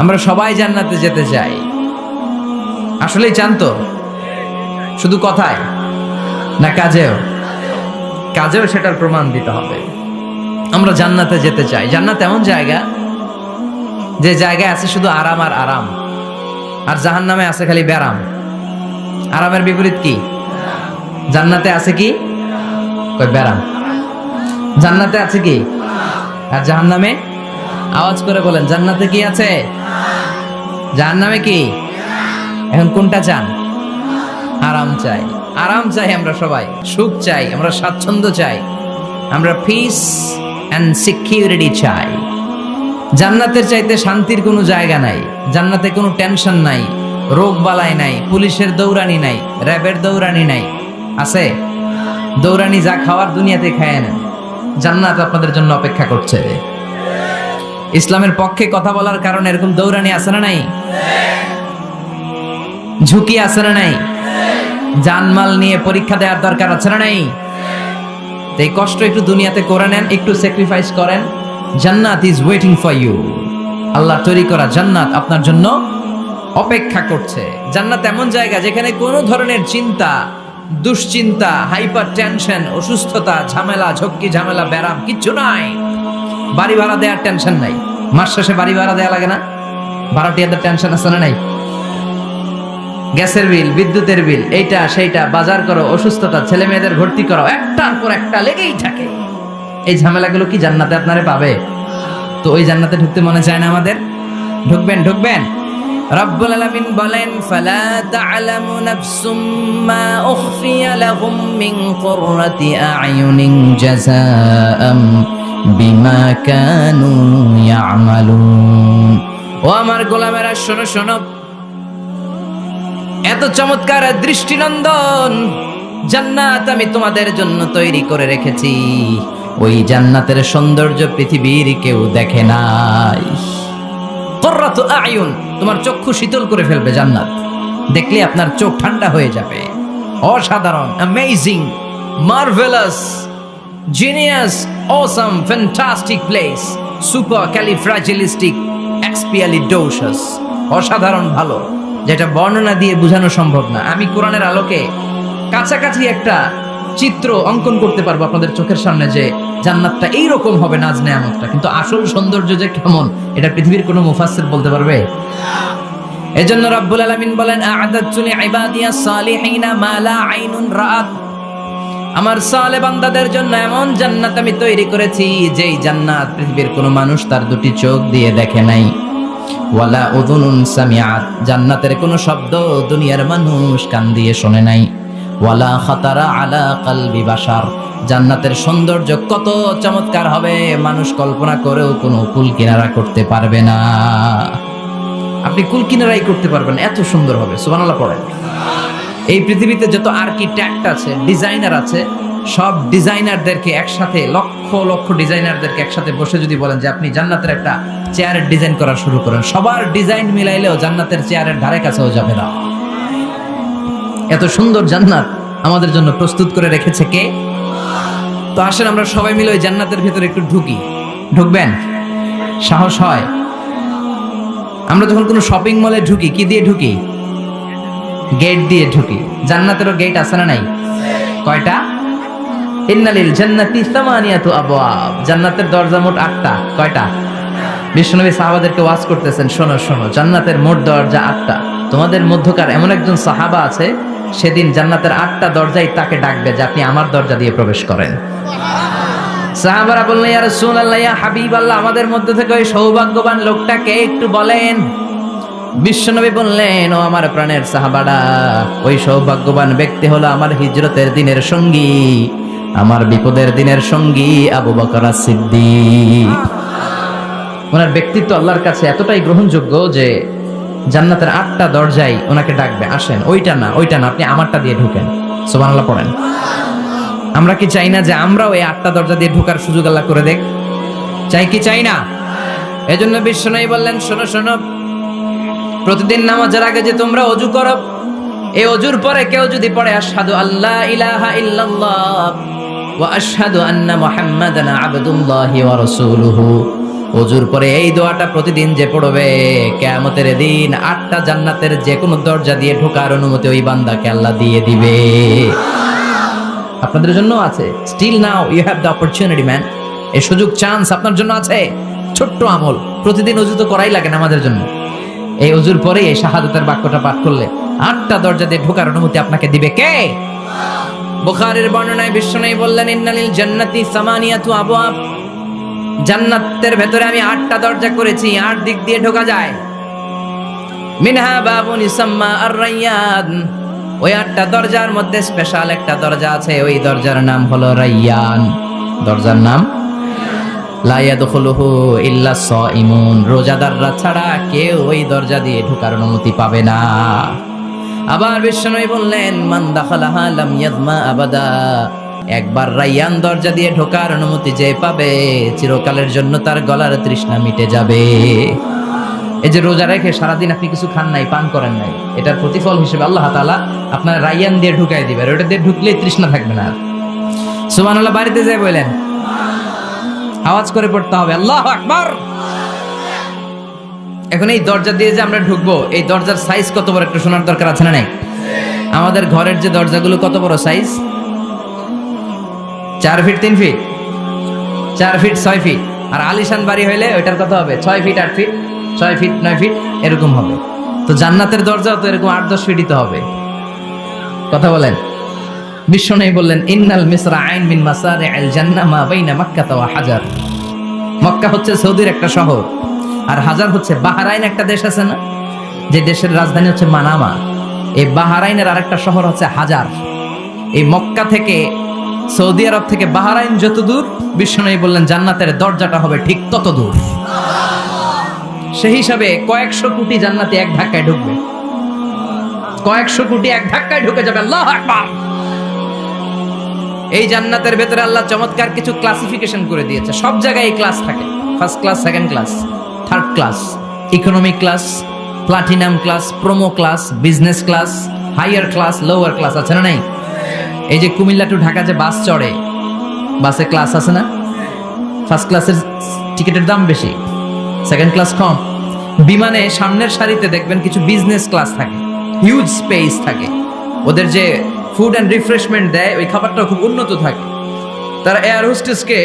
আমরা সবাই জান্নাতে যেতে চাই। আসলেই চান তো? শুধু কথায় না কাজেও? কাজেও সেটার প্রমাণ দিতে হবে। আমরা জান্নাতে যেতে চাই। জান্নাত এমন জায়গা যে জায়গায় আছে শুধু আরাম আর আরাম, আর জাহান্নামে আছে খালি ব্যারাম। আরামের বিপরীত কি? জান্নাতে আছে কি? কই ব্যারাম। জান্নাতে আছে কি? আর জাহান্নামে? আওয়াজ করে বলেন জান্নাতে কি আছে? জাহান্নামে কি? এখন কোনটা চান? আরাম চাই। আরাম চাই আমরা সবাই, সুখ চাই, আমরা স্বাচ্ছন্দ্য চাই, আমরা পিস এন্ড সিকিউরিটি চাই। জান্নাতের চাইতে শান্তির কোনো জায়গা নাই। জান্নাতে কোনো টেনশন নাই, রোগ বালাই নাই, পুলিশের দৌড়ানি নাই, র্যাবের দৌড়ানি নাই। আছে? দৌড়ানি যা খাওয়ার দুনিয়াতে খায় নেন, জান্নাত আপনাদের জন্য অপেক্ষা করছে। ইসলামের পক্ষে কথা বলার কারণে এরকম দৌড়ানি আছে না নাই? ঝুঁকি আছে না নাই? জানমাল নিয়ে পরীক্ষা দেওয়ার দরকার আছে না নাই? তো এই কষ্ট একটু দুনিয়াতে করে নেন, একটু স্যাক্রিফাইস করেন, জান্নাত ইজ ওয়েটিং ফর ইউ। আল্লাহর তৈরি করা জান্নাত আপনার জন্য অপেক্ষা করছে। জান্নাত এমন জায়গা যেখানে কোনো ধরনের চিন্তা, দুশ্চিন্তা, হাইপার টেনশন, অসুস্থতা, ঝামেলা, ঝক্কি ঝামেলা, ব্যারাম কিচ্ছু নাই। বাড়ি ভাড়া দেওয়ার টেনশন নাই, মাস শেষে বাড়ি ভাড়া দেওয়া লাগে না, ভাড়াটিয়াদের টেনশন আছে না নাই? গ্যাসের বিল, বিদ্যুতের বিল, এইটা সেইটা, বাজার করো, অসুস্থতা, ছেলে মেয়েদের ভর্তি করো, একটার পর একটা লেগেই থাকে। এই ঝামেলাগুলো কি জান্নাতে আপনারে পাবে? তো ওই জান্নাতে ঢুকতে মনে চায় না আমাদের? ঢুকবেন, ঢুকবেন। রব্বুল আলামিন বলেন, ফালা তা'লামু নাফসুম মা উখফিয়া লাহুম মিন কুররাতি আ'য়ুনিন জাযাআম বিমা কানু ইয়া'মালুন। ও আমার গোলামেরা, শোনো শোনো, এত চমৎকার দৃষ্টিনন্দন জান্নাত আমি তোমাদের জন্য তৈরি করে রেখেছি। ওই জান্নাতের সৌন্দর্য পৃথিবীর কেউ দেখে নাই। কুররাতু আ'য়ুন, তোমার চক্ষু শীতল করে ফেলবে জান্নাত। দেখলে আপনার চোখ ঠান্ডা হয়ে যাবে। অসাধারণ, amazing, marvellous, genius, awesome, fantastic place, supercalifragilisticexpialidocious. অসাধারণ ভালো, যেটা বর্ণনা দিয়ে বোঝানো সম্ভব না। আমি কোরআনের আলোকে কাছাকাছি একটা চিত্র অঙ্কন করতে পারবো আপনাদের চোখের সামনে, যে জান্নাতটা এইরকম হবে, নাজ নেয়ামতটা। কিন্তু আসল সৌন্দর্য যে কেমন, এটা পৃথিবীর কোনো মুফাসসির বলতে পারবে? এজন্য রব্বুল আলামিন বলেন, আ'আদাতু লিইবাদিয়াস সালিহিনা মা লা আইনুন রাআত। আমার সালে বান্দাদের জন্য এমন জান্নাত আমি তৈরি করেছি, যেই জান্নাত পৃথিবীর কোনো মানুষ তার দুটি চোখ দিয়ে দেখে নাই। ওয়ালা উযুনুন সামিআত, জান্নাতের কোনো শব্দ দুনিয়ার মানুষ কান দিয়ে শোনে নাই। ওয়ালা খাতারা আলা কলবি বাশার, জান্নাতের সৌন্দর্য কত চমৎকার হবে মানুষ কল্পনা করেও কোনো কুল কিনারা করতে পারবে না। আপনি কুল কিনারাই করতে পারবেন, এত সুন্দর হবে। সুবহানাল্লাহ পড়েন। এই পৃথিবীতে যত আর্কিটেক্ট আছে, ডিজাইনার আছে, সব ডিজাইনারদেরকে একসাথে, লক্ষ লক্ষ ডিজাইনারদেরকে একসাথে বসে যদি বলেন যে আপনি জান্নাতের একটা চেয়ারের ডিজাইন করা শুরু করেন, সবার ডিজাইন মিলাইলেও জান্নাতের চেয়ারের ধারে কাছেও যাবে না। এত সুন্দর জান্নাত আমাদের জন্য প্রস্তুত করে রেখেছে কে? তো আসেন আমরা সবাই মিলে ওই জান্নাতের ভিতরে একটু ঢুকি। ঢুকবেন? সাহস হয়? আমরা যখন কোনো শপিং মলে ঢুকি, কি দিয়ে ঢুকি? গেট দিয়ে ঢুকি। জান্নাতেরও গেট আছে না নাই? কয়টা? ইন্নালিল জান্নাতি সামানিয়াতু আবওয়াব, জান্নাতের দরজা মোট 8টা। কয়টা? বিশ্বনবী সাহাবাদেরকে ওয়াজ করতেছেন, শোনো শোনো, জান্নাতের মোট দরজা 8টা। তোমাদের মধ্যকার এমন একজন সাহাবা আছে, সেদিন জান্নাতের 8টা দরজাই তাকে ডাকবে যে আপনি আমার দরজা দিয়ে প্রবেশ করেন। সাহাবারা বললেন, ইয়া রাসূলুল্লাহ, ইয়া হাবিবাল্লাহ, আমাদের মধ্যে থেকে ওই সৌভাগ্যবান লোকটাকে একটু বলেন। বিশ্বনবী বললেন, ও আমার প্রাণের সাহাবারা, ওই সৌভাগ্যবান ব্যক্তি হলো আমার হিজরতের দিনের সঙ্গী, আমার বিপদের দিনের সঙ্গী আবু বকর সিদ্দিক। ওনার ব্যক্তিত্ব আল্লাহর কাছে এতটাই গ্রহণযোগ্য যে জান্নাতের 8টা দরজাই ওনাকে ডাকবে, আসেন। ওইটা না, ওইটা না, আপনি আমারটা দিয়ে ঢুকেন। সুবহানাল্লাহ পড়েন। আমরা কি চাই না যে আমরাও এই 8টা দরজা দিয়ে ঢোকার সুযোগ আল্লাহ করে দেখ? চাই কি চাই না? এজন্য বিশ্বনবী বললেন, শোনো শোনো, প্রতিদিন নামাজের আগে যে তোমরা ওযু করো, এই ওযুর পরে কেউ যদি পড়ে আশহাদু আল্লা ইলাহা ইল্লাল্লাহ ওয়া আশহাদু আন্না মুহাম্মাদান আবদুল্লাহি ওয়া রাসূলুহু, ওযুর পরে এই দোয়াটা প্রতিদিন যে পড়বে, কিয়ামতের দিন 8টা জান্নাতের যে কোনো দরজা দিয়ে ঢোকার অনুমতি ওই বান্দাকে আল্লাহ দিয়ে দিবে। আপনাদের জন্য আছে। Still now you have the opportunity man. এই সুযোগ, চান্স আপনার জন্য আছে। ছোট্ট আমল, প্রতিদিন ওযু তো করাই লাগে না আমাদের জন্য। এই ওযুর পরে এই শাহাদাতের বাক্যটা পাঠ করলে 8টা দরজা দিয়ে ঢোকার অনুমতি আপনাকে দিবে কে? বুখারীর বর্ণনায় বিশ্বনবী বললেন, ইন্নালিল জান্নাতি সামানিয়াতু আবওয়াব, জান্নাতের ভেতরে আমি 8টা দরজা করেছি, 8 দিক দিয়ে ঢোকা যায়। মিনহা বাবুন ইসাম্মা আর-রায়্যান, ওই 8টা দরজার মধ্যে স্পেশাল একটা দরজা আছে, ওই দরজার নাম হলো রায়্যান। দরজার নাম লা ইয়াদখুলুহু ইল্লা সাইমুন, রোজাদাররা ছাড়া কেউ ওই দরজা দিয়ে ঢোকার অনুমতি পাবে না। আবার বিশ্বনবী বললেন, মান দাখালাহা লাম ইয়াযমা আবাদা, একবার রায়্যান দরজা দিয়ে ঢোকার অনুমতি যে পাবে, চিরকালের জন্য তার গলার তৃষ্ণা মিটে যাবে। এই যে রোজা রেখে সারাদিন আপনি কিছু খান নাই, পান করেন নাই, এটার প্রতিফল হিসেবে আল্লাহ তাআলা আপনার রায়্যান দিয়ে ঢুকাই দিবেন। ওটা দিয়ে ঢুকলেই তৃষ্ণা থাকবে না। সুবহানাল্লাহ বাড়িতে যাই বলেন, আওয়াজ করে পড়তে হবে আল্লাহু আকবার। এখন এই দরজা দিয়ে যে আমরা ঢুকবো, এই দরজার সাইজ কত বড় একটু শোনার দরকার আছে না নাই? আমাদের ঘরের যে দরজাগুলো কত বড় size? 4 feet 3 feet, 4 feet 6 feet. আর আলিশান বাড়ি হইলে ওইটার কত হবে? 6 ফিট 8 ফিট, 6 ফিট 9 ফিট এরকম হবে। তো জান্নাতের দরজাও তো এরকম 8-10 ফিটই তো হবে। কথা বলেন। বিশ্বনবী বললেন ইন্নাল মিসরাআইন মিন মাসারি'আল জান্নাহ মা বাইনা মাক্কাহ ওয়া হাজার। মক্কা হচ্ছে সৌদির একটা শহর, আর হাজার হচ্ছে বাহরাইন, একটা দেশ আছে না, যে দেশের রাজধানী হচ্ছে মানামা। এই বাহরাইনের আরেকটা শহর হচ্ছে হাজার। এই মক্কা থেকে, সৌদি আরব থেকে বাহরাইন যত দূর, বিশ্বনবী বললেন জান্নাতের দরজাটা হবে ঠিক তত দূর। সেই হিসাবে কয়েকশো কোটি জান্নাতে এক ধাক্কায় ঢুকবে, কয়েকশো কোটি এক ধাক্কায় ঢুকে যাবে। আল্লাহু আকবার। এই জান্নাতের ভেতরে আল্লাহ চমৎকার কিছু ক্লাসিফিকেশন করে দিয়েছে। সব জায়গায় এই ক্লাস থাকে, first class, second class, third class, economy class, platinum class, promo class, business class, higher class, lower class, আছে না নাই? এই যে কুমিল্লা টু ঢাকা যে বাস চড়ে, বাসে ক্লাস আছে না? ফার্স্ট ক্লাসের টিকিটের দাম বেশি, সেকেন্ড ক্লাস কম। বিমানে সামনের সারিতে দেখবেন কিছু বিজনেস ক্লাস থাকে, হিউজ স্পেস থাকে, ওদের যে ফুড অ্যান্ড রিফ্রেশমেন্ট দেয় ওই খাবারটাও খুব উন্নত থাকে। তারা এয়ার হোস্টেসকে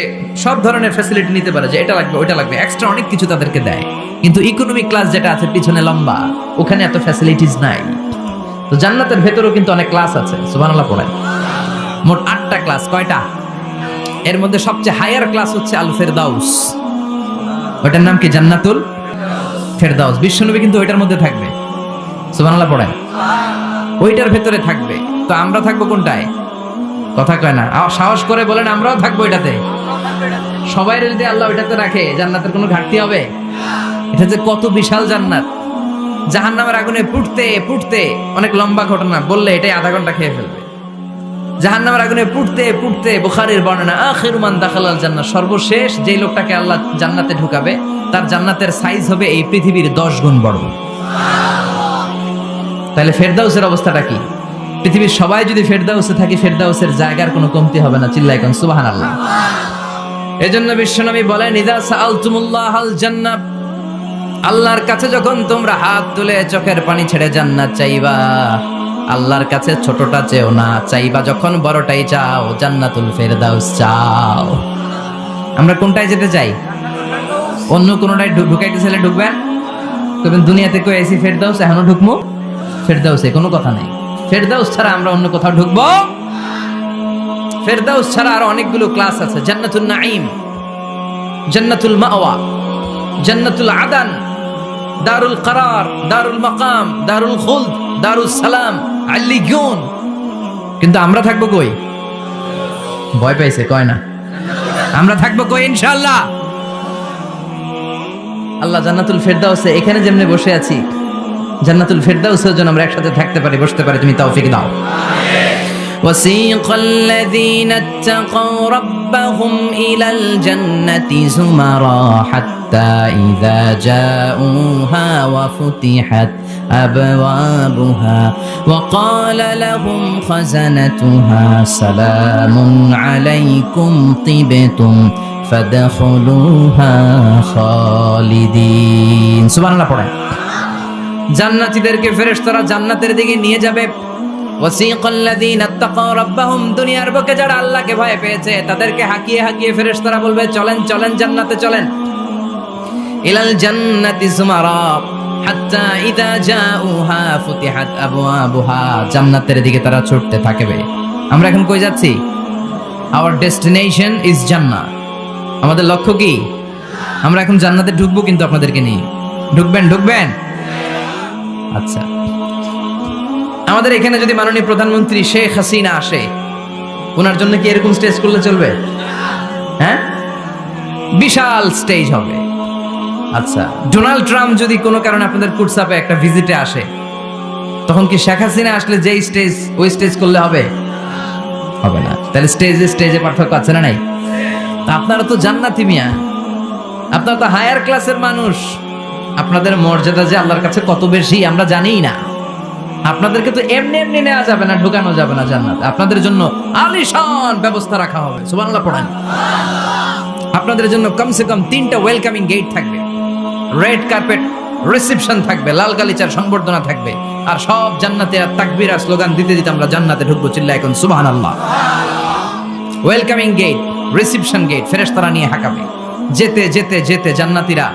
সব ধরনের ফ্যাসিলিটি নিতে পারে, যে এটা লাগবে ওইটা লাগবে, এক্সট্রা অনেক কিছু তাদেরকে দেয়। কিন্তু ইকোনমিক ক্লাস যেটা আছে পিছনে লম্বা, ওখানে এত ফ্যাসিলিটিস নাই। তো জান্নাতের ভেতরেও কিন্তু অনেক ক্লাস আছে, সুবহানাল্লাহ পড়েন। মোট 8টা ক্লাস। কয়টা? এর মধ্যে সবচেয়ে হায়ার ক্লাস হচ্ছে আল ফেরদাউস। ওটার নাম কি? জান্নাতুল ফেরদাউস। বিশ্বনবী কিন্তু ওইটার মধ্যে থাকবে, সুবহানাল্লাহ পড়েন। ওইটার ভেতরে থাকবে। তো আমরা থাকবো কোনটায়? কথা কয় না, সাহস করে বলেন আমরাও থাকবো এটাতে। সবাই যদি আল্লাহ ওইটাতে রাখে, জান্নাতের কোনো ঘাটতি হবে? এটা যে কত বিশাল জান্নাত! জাহান্নামের আগুনে পুড়তে পুড়তে, অনেক লম্বা ঘটনা, বললে এটাই আধা ঘন্টা খেয়ে ফেলবে। জাহান্নামের আগুনে পুড়তে পুড়তে, বুখারীর বর্ণনা, আখিরু মান দাখালাল জান্নাহ, সর্বশেষ যেই লোকটাকে আল্লাহ জান্নাতে ঢুকাবে, তার জান্নাতের সাইজ হবে এই পৃথিবীর 10 গুণ বড়। তাহলে ফেরদাউসের অবস্থাটা কি? পৃথিবীর সবাই যদি ফেরদাউসে থাকে, ফেরদাউসের জায়গার কোনো কমতি হবে না। চিল্লায় কোন সুবহানাল্লাহ। এজন্য বিশ্বনবী বলেন ইযা সাআলতুমুল্লাহাল জান্নাহ, আল্লাহর কাছে যখন তোমরা হাত তুলে চোখের পানি ছেড়ে জান্নাত চাইবা, আল্লাহর কাছে ছোটটা চেও না, চাইবা যখন বড়টাই চাও, জান্নাতুল ফেরদাউস চাও। আমরা কোনটায় যেতে চাই? অন্য কোনটায় ঢুকাইতে চাইলে ঢুকবেন, তবে দুনিয়াতে কই আইছি ফেরদাউস, এখনো ঢুকমু ফেরদাউসে, কোনো কথা নাই। ফেরদাউস ছাড়া আমরা অন্য কোথাও ঢুকবো? ফেরদাউস ছাড়া আরো অনেকগুলো ক্লাস আছে। জান্নাতুল নাঈম, জান্নাতুল মাওয়া, জান্নাতুল আদান, দারুল করার, দারুল মাকাম, দারুল খুলদ, দারুল সালাম, আল্লিগুন। কিন্তু আমরা থাকবো কই? ভয় পাইছে, কয় না। আমরা থাকবো কই? ইনশাআল্লাহ আল্লাহ জান্নাতুল ফেরদাউসে, এখানে যেমনি বসে আছি, জান্নাতুল ফেরদাউসের জন্য আমরা একসাথে থাকতে পারি, বসতে পারি। তুমি তৌফিক দাও। وسيق الذين اتقوا ربهم إلى الجنة زمرا حتى إذا جاءوها وفتحت أبوابها وقال لهم خزنتها سلام عليكم طبتم فادخلوها خالدين। سبحان الله পড়েন। জান্নাতীদেরকে ফেরেশতারা জান্নাতের দিকে নিয়ে যাবে। ওয়াসিকাল্লাযীনা ইত্তাকাউ রাব্বাহুম, দুনিয়ার বুকে যারা আল্লাহকে ভয় পেয়েছে তাদেরকে হাঁকিয়ে হাঁকিয়ে ফেরেশতারা বলবে চলেন চলেন জান্নাতে চলেন। ইলাল জান্নাতি যুমারা হাত্তা ইযা জাউহা ফুতিহাত আবওয়াবুহা, জান্নাতের দিকে তারা ছুটতে থাকবে। আমরা এখন কই যাচ্ছি? আওয়ার ডেস্টিনেশন ইজ জান্নাহ। আমাদের লক্ষ্য কি? আমরা এখন জান্নাতে ঢুকবো, কিন্তু আপনাদেরকে নিয়ে। ঢুকবেন? ঢুকবেন? আচ্ছা, আমাদের এখানে যদি মাননীয় প্রধানমন্ত্রী শেখ হাসিনা আসে, ওনার জন্য কি এরকম স্টেজ করলে চলবে? হ্যাঁ, বিশাল স্টেজ হবে। আচ্ছা, ডোনাল্ড ট্রাম্প যদি কোনো কারণে আপনাদের কুটসাপে একটা ভিজিটে আসে, তখন কি শেখ হাসিনা আসলে যেই স্টেজ, ওই স্টেজ করলে হবে? হবে না। তাহলে স্টেজে স্টেজে পার্থক্য আছে না নাই? আপনারা তো জান্নাতি মিয়া, আপনারা তো হায়ার ক্লাসের মানুষ। আপনাদের মর্যাদা যে আল্লাহর কাছে কত বেশি আমরা জানিই না। আপনাদেরকে তো এমনি এমনি নেওয়া যাবে না, ঢুকানো যাবে না জান্নাত। আপনাদের জন্য আলিশান ব্যবস্থা রাখা হবে। সুবহানাল্লাহ পড়েন। আপনাদের জন্য কমসে কম 3টা ওয়েলকামিং গেট থাকবে, রেড কার্পেট রিসেপশন থাকবে, লাল গালিচার সংবর্ধনা থাকবে, আর সব জান্নাতে আর তাকবীর আর স্লোগান দিতে দিতে আমরা জান্নাতে ঢুকবো। চিল্লা এখন সুবহানাল্লাহ। ওয়েলকামিং গেট, রিসেপশন গেট ফেরেশতারা নিয়ে হাঁকাবে। যেতে যেতে যেতে জান্নাতীরা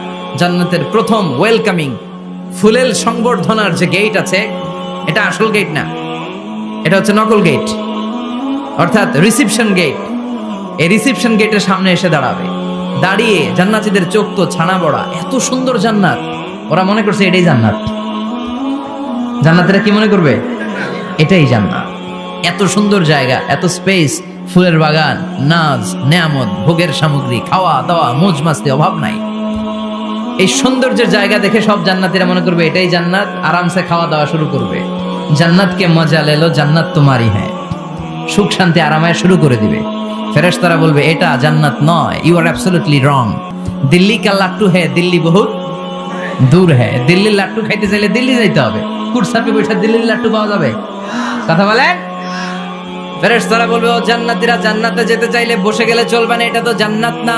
জান্নাতের প্রথম ওয়েলকামিং ফুলেল সংবর্ধনার যে গেট আছে, এটা আসল গেট না, এটা হচ্ছে নকল গেট, অর্থাৎ রিসেপশন গেট। এই রিসেপশন গেটের সামনে এসে দাঁড়াবে, দাঁড়িয়ে জান্নাতীদের চোখ তো ছানা বড়া, এত সুন্দর জান্নাত, ওরা মনে করছে এটাই জান্নাত। জান্নাতীরা কি মনে করবে? এটাই জান্নাত। এত সুন্দর জায়গা, এত স্পেস, ফুলের বাগান, নাজ নেয়ামত, ভোগের সামগ্রী, খাওয়া দাওয়া, মৌজ মাস্তি, অভাব নাই। এই সৌন্দর্যের জায়গা দেখে সব জান্নাতীরা মনে করবে এটাই জান্নাত, আরামসে খাওয়া দাওয়া শুরু করবে। জান্নাতকে মজা লেলো, জান্নাত তোমারই হ্যাঁ, সুখ শান্তি আরামায় শুরু করে দিবে। ফেরেশতারা বলবে এটা জান্নাত নয়, you are absolutely wrong. Delhi কা লাট্টু হ্যাঁ, দিল্লি বহুত দূর হ্যাঁ। দিল্লির লাট্টু খাইতে চাইলে দিল্লি যাইতে হবে, কুরসাপে বসে দিল্লির লাট্টু পাওয়া যাবে? কথা বলেন। ফেরেশতারা বলবে ও জান্নাতীরা, জান্নাতে যেতে চাইলে বসে গেলে চলবে না, এটা তো জান্নাত না,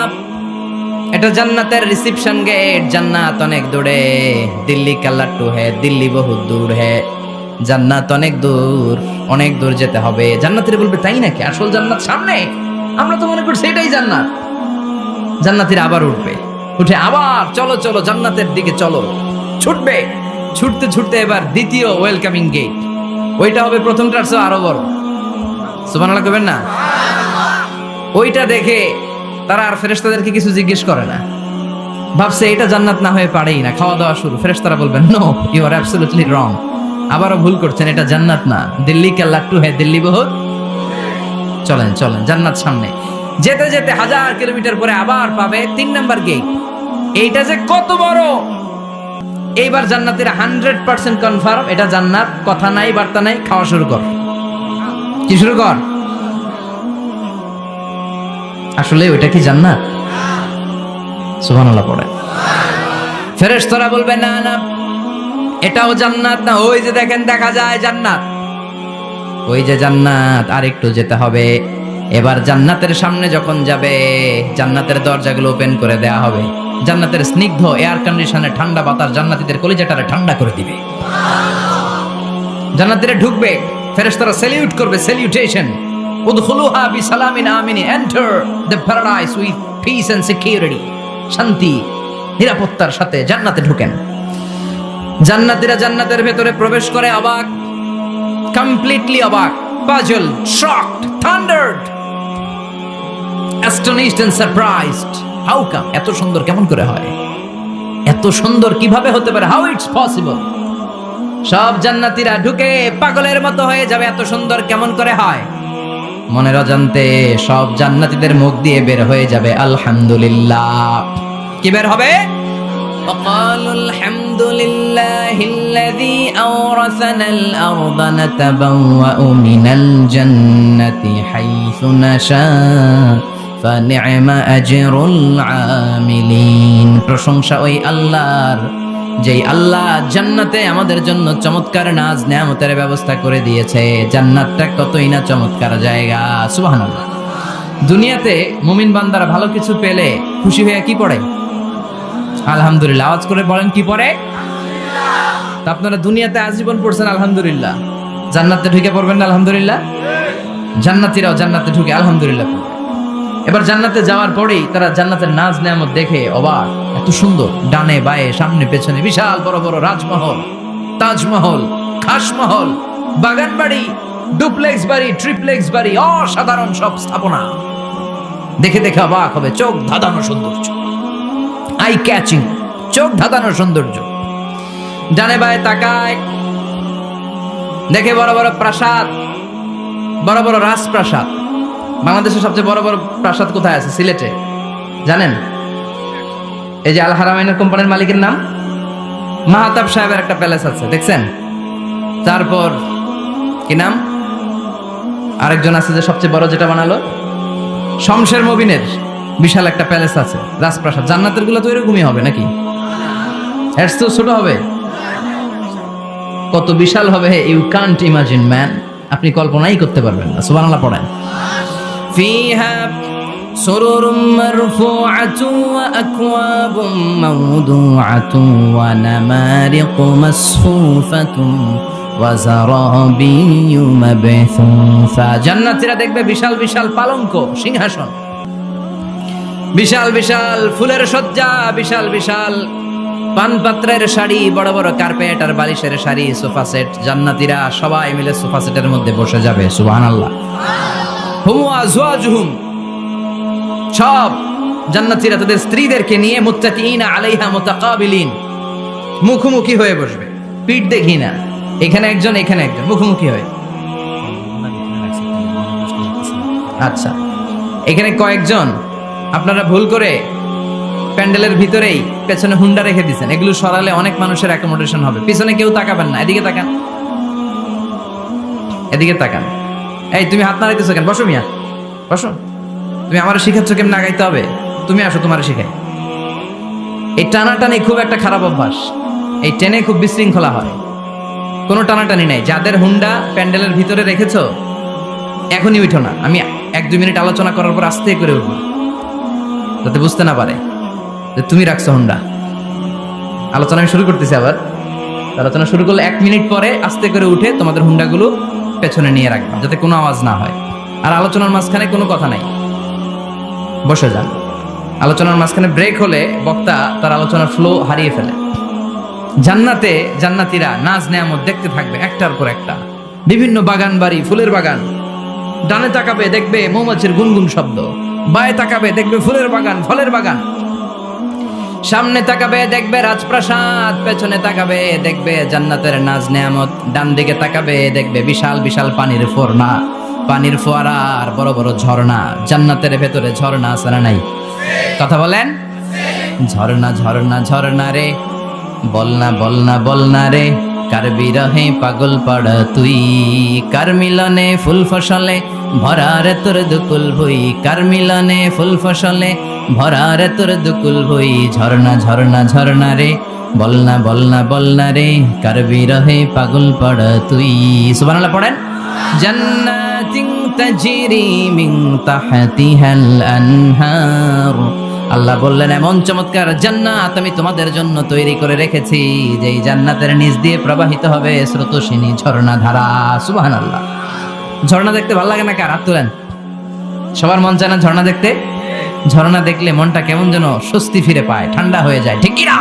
এটা জান্নাতের রিসেপশন গেট। জান্নাত অনেক দূরে, দিল্লি কা লাট্টু হ্যাঁ, দিল্লি বহুত দূর হ্যাঁ, জান্নাত অনেক দূর, অনেক দূর যেতে হবে। জান্নাতীরা বলবে তাই নাকি, আসল জান্নাত সামনে, আমরা তো মনে করছি এটাই জান্নাত। জান্নাতীরা আবার উঠবে, উঠে আবার চলো চলো জান্নাতের দিকে চলো, ছুটবে। ছুটতে ছুটতে এবার দ্বিতীয় ওয়েলকামিং গেট, ওইটা হবে প্রথমটার চেয়ে আরো বড়। সুবহানাল্লাহ কইবেন না? ওইটা দেখে তারা আর ফেরেশতাদেরকে কিছু জিজ্ঞেস করে না, ভাবছে এটা জান্নাত না হয়ে পারেই না, খাওয়া দাওয়া শুরু। ফেরেশতারা বলবেন no, you are absolutely wrong, আবারও ভুল করছেন, এটা জান্নাত না, দিল্লি কা লাট্টু হ্যাঁ, দিল্লি বহুত। চলেন চলেন, জান্নাত সামনে। যেতে যেতে 1000 কিলোমিটার পরে আবার পাবে 3 নাম্বার গেট। এইটা যে কত বড়, এইবার জান্নাতীরা 100% কনফার্ম এটা জান্নাত, কথা নাই বার্তা নাই, খাওয়া শুরু কর। কি শুরু কর? আসলে ওইটা কি জান্নাত? সুবহানাল্লাহ পড়ে। ফেরেশতারা বলবে না না, এটাও জান্নাত না, ওই যে দেখেন দেখা যায় জান্নাত, ওই যে জান্নাত, আর একটু যেতে হবে। এবার জান্নাতের সামনে যখন যাবে, জান্নাতের দরজাগুলো ওপেন করে দেয়া হবে। জান্নাতের স্নিগ্ধ এয়ার কন্ডিশনে ঠান্ডা বাতাস জান্নাতীদের কলিজাটারে ঠান্ডা করে দিবে। জান্নাতীরা ঢুকবে, ফেরেশতারা স্যালিউট করবে, স্যালিউটেশন। উদখুলুহা বিসালামিন আমিন, enter the paradise with peace and security. শান্তি নিরাপত্তার সাথে জান্নাতে ঢুকেন। জান্নাতীরা জান্নাতের ভেতরে প্রবেশ করে অবাক, কমপ্লিটলি অবাক, puzzled, shocked, thundered, astonished and surprised. How come? এত সুন্দর কেমন করে হয়? এত সুন্দর কিভাবে হতে পারে? How it's possible? সব জান্নাতীরা ঢুকে পাগলের মতো হয়ে যাবে, এত সুন্দর কেমন করে হয়? মনের অজান্তে সব জান্নাতীদের মুখ দিয়ে বের হয়ে যাবে আলহামদুলিল্লাহ। কি বের হবে? وقالوا الحمد لله الذي أورثنا الأرض نتبوأ من الجنة حيث نشاء فنعم أجر العاملين। প্রশংসা ওই আল্লাহর, যেই আল্লাহ জান্নাতে আমাদের জন্য চমৎকার নাজ নেয়ামতের ব্যবস্থা করে দিয়েছে। জান্নাতটা কতই না চমৎকার জায়গা। সুবহানাল্লাহ। দুনিয়াতে মুমিন বান্দারা ভালো কিছু পেলে খুশি হয়ে কি পড়ে? আলহামদুলিল্লাহ। আওয়াজ করে বলেন কি পড়ে? তা আপনারা দুনিয়াতে আজীবন পড়ছেন আলহামদুলিল্লাহ, জান্নাতে ঢুকে পড়বেন না আলহামদুলিল্লাহ? জান্নাতীরাও জান্নাতে ঢুকে আলহামদুলিল্লাহ পড়বে। এবার জান্নাতে যাওয়ার পরেই তারা জান্নাতের নাজ নেয়ামত দেখে অবাক, এত সুন্দর, ডানে বায়ে সামনে পেছনে বিশাল বড় বড় রাজমহল, তাজমহল, খাসমহল, বাগান বাড়ি, ডুপ্লেক্স বাড়ি, ট্রিপ্লেক্স বাড়ি, অসাধারণ সব স্থাপনা দেখে দেখে অবাক হবে। চোখ ধাঁধানো সৌন্দর্য, আই ক্যাচিং, চোখ ধাঁধানো সৌন্দর্য। ডানে বায়ে তাকায়, দেখে বড় বড় প্রাসাদ, বড় বড় রাজপ্রাসাদ। বাংলাদেশের সবচেয়ে বড় বড় প্রাসাদ কোথায় আছে? সিলেটে, জানেন? এই যে আল হারামাইনের কোম্পানির মালিকের নাম মাহতাব সাহেবের একটা প্যালেস আছে, দেখছেন? তারপর কি নাম আরেকজন আছে যে সবচেয়ে বড় যেটা বানালো, শমশের মবিনের বিশাল একটা প্যালেস আছে, রাজপ্রাসাদ। জান্নাতের গুলো তো এরকমই হবে নাকি? এর তো ছোট হবে। কত বিশাল হবে, ইউ কান্ট ইমাজিন ম্যান, আপনি কল্পনাই করতে পারবেন না। সুবহানাল্লাহ পড়েন। ফিহা সুরুরুম মারফুআতুন ওয়া আকওয়াবুম মাওদুআতুন ওয়া নামারিকু মাসফুফাতুন ওয়া যারাবিয়্যু মাবথুসা। জান্নাতীরা দেখবে বিশাল বিশাল পালঙ্ক, সিংহাসন, বিশাল বিশাল ফুলের সজ্জা, বিশাল বিশাল পানপাত্রের শাড়ি, বড় বড় কার্পেট আর বালিশের শাড়ি, সোফা সেট। জান্নাতীরা সবাই মিলে সোফা সেটের মধ্যে বসে যাবে। সুবহানাল্লাহ। হুম ওয়া আজওয়াজুহুম, সব জান্নাতীরা তাদের স্ত্রীদেরকে নিয়ে মুত্তাকিইনা আলাইহা মুতাকাবিলিন, মুখোমুখি হয়ে বসবে, পিঠ দেখি না, এখানে একজন এখানে একজন, মুখোমুখি হয়ে। আচ্ছা, এখানে কয়েকজন আপনারা ভুল করে প্যান্ডেলের ভিতরেই পেছনে হুন্ডা রেখে দিচ্ছেন, এগুলো সরালে অনেক মানুষের অ্যাকোমোডেশন হবে। পিছনে কেউ তাকাবেন না, এদিকে তাকান, এদিকে তাকান। এই তুমি হাত নাড়াইতেছো কেন? বসো মিয়া, বসো। তুমি আমার শিখাচ্ছ কেমন আগাইতে হবে? তুমি আসো, তোমার শিখাই। এই টানাটানি খুব একটা খারাপ অভ্যাস, এই টেনে খুব বিশৃঙ্খলা হয়। কোনো টানাটানি নাই। যাদের হুন্ডা প্যান্ডেলের ভিতরে রেখেছো এখনই উঠো না, আমি 1-2 মিনিট আলোচনা করার পর আস্তে করে উঠবো, যাতে বুঝতে না পারে যে তুমি রাখছো হুন্ডা। আলোচনা আমি শুরু করতেছি, আবার আলোচনা শুরু করলে 1 মিনিট পরে আস্তে করে উঠে তোমাদের হুন্ডাগুলো পেছনে নিয়ে রাখবা, যাতে কোনো আওয়াজ না হয়। আর আলোচনার মাঝখানে কোনো কথা নাই, বসে যান। আলোচনার মাঝখানে ব্রেক হলে বক্তা তার আলোচনার ফ্লো হারিয়ে ফেলে। জান্নাতে জান্নাতীরা নাজ নেয়ামত দেখতে থাকবে একটার পর একটা, বিভিন্ন বাগান বাড়ি, ফুলের বাগান। ডানে তাকাবে দেখবে মৌমাছির গুনগুন শব্দ, বায়ে তাকাবে দেখবে ফুলের বাগান, ফলের বাগান। সামনে তাকাবে দেখবে রাজপ্রাসাদ, পেছনে তাকাবে দেখবে জান্নাতের নাজ নেয়ামত, ডান দিকে তাকাবে দেখবে বিশাল বিশাল পানির ফোয়ারা, পানির ফোয়ারা আর বড় বড় ঝর্ণা। জান্নাতের ভেতরে ঝর্ণা আছে না নাই? কথা বলেন। ঝর্ণা ঝর্ণা ঝর্ণা রে, বলনা বলনা বলনা রে, কার বিরহে পাগল পড়া তুই, কার মিলনে ফুল ফসলে ভরা রে তোর দুকুল ভুই, কার মিলনে ফুল ফসলে ভরা রে তোর দুকুল ভুই। ঝর্ণা ঝর্ণা ঝর্ণা রে, বলনা বলনা বলনা রে, কার বিরহে পাগল পড়া তুই। সুবহানাল্লাহ পড়েন। জান্নাতিন তাজরি মিন তাহতিহাল আনহার, আল্লাহ বললেন এমন চমৎকার জান্নাত আমি তোমাদের জন্য তৈরি করে রেখেছি, যেই জান্নাতের নিচ দিয়ে প্রবাহিত হবে স্রোতস্বিনী ঝর্ণা ধারা। সুবহানাল্লাহ। ঝর্ণা দেখতে ভালো লাগে না কার? হাত তোলেন। সবার মন চায় না ঝর্ণা দেখতে? ঝর্ণা দেখলে মনটা কেমন যেন স্বস্তি ফিরে পায়, ঠান্ডা হয়ে যায়, ঠিক কি না?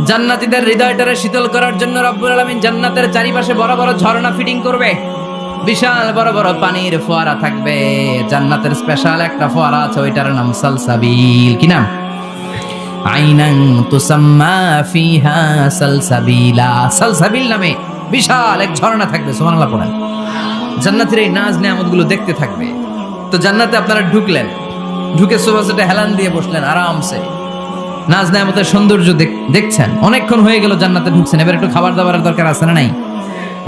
জান্নাতীদের হৃদয়টারে শীতল করার জন্য রব্বুল আলামিন জান্নাতের চারিপাশে বড় বড় ঝর্ণা ফিটিং করবে, বিশাল বড় বড় পানির ফোয়ারা থাকবে। জান্নাতের স্পেশাল একটা ফোয়ারা আছে, ওইটার নাম সালসাবিল। কি নাম? আইনান তুসাম্মা ফিহা সালসাবিলা। সালসাবিল নামে বিশাল এক ঝর্ণা থাকবে। সুবহানাল্লাহ পড়েন। জান্নাতের এই নাজ নেয়ামতগুলো দেখতে থাকবে। তো জান্নাতে আপনারা ঢুকলেন, ঢুকে সোফা সেটে হেলান দিয়ে বসলেন আরামসে, নাজ নেয়ামতের সৌন্দর্য দেখছেন। অনেকক্ষণ হয়ে গেল জান্নাতে ঢুকছেন, এবার একটু খাবার দাবারের দরকার আছে না নাই?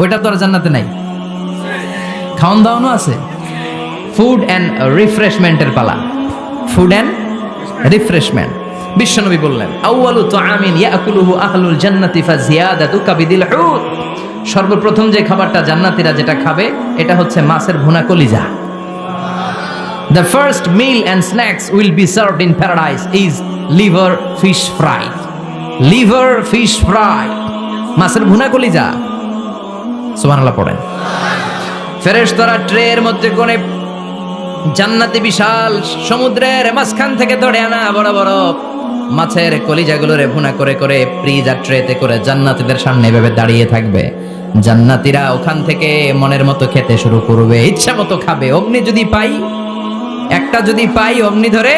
ওইটা তো আর জান্নাতে নাই। খাওয়ান দাওয়ানো আছে, ফুড অ্যান্ড রিফ্রেশমেন্টের পালা। Food and refreshment. বিশ্বনবী বললেন আউয়ালু তুআমিন ইয়াকুলুহু আহলুল জান্নাতি ফাজিয়াদাতু কাবিদিল হুত, সর্বপ্রথম যে খাবারটা জান্নাতীরা যেটা খাবে এটা হচ্ছে মাছের ভুনা কলিজা। The first meal and snacks will be served in paradise is liver fish fry. Liver fish fry, মাছের ভুনা কলিজা। সুবহানাল্লাহ পড়েন। ফেরেশতারা ট্রের মধ্যে করে জান্নাতি বিশাল সমুদ্রের মাঝখান থেকে ধরে আনা বড় বড় মাছের কলিজাগুলোরে ভুনা করে করে ফ্রিজ আর ট্রেতে করে জান্নাতীদের সামনে এভাবে দাঁড়িয়ে থাকবে। জান্নাতীরা ওখান থেকে মনের মতো খেতে শুরু করবে, ইচ্ছা মতো খাবে। অগ্নি যদি পাই, একটা যদি পাই অগ্নি ধরে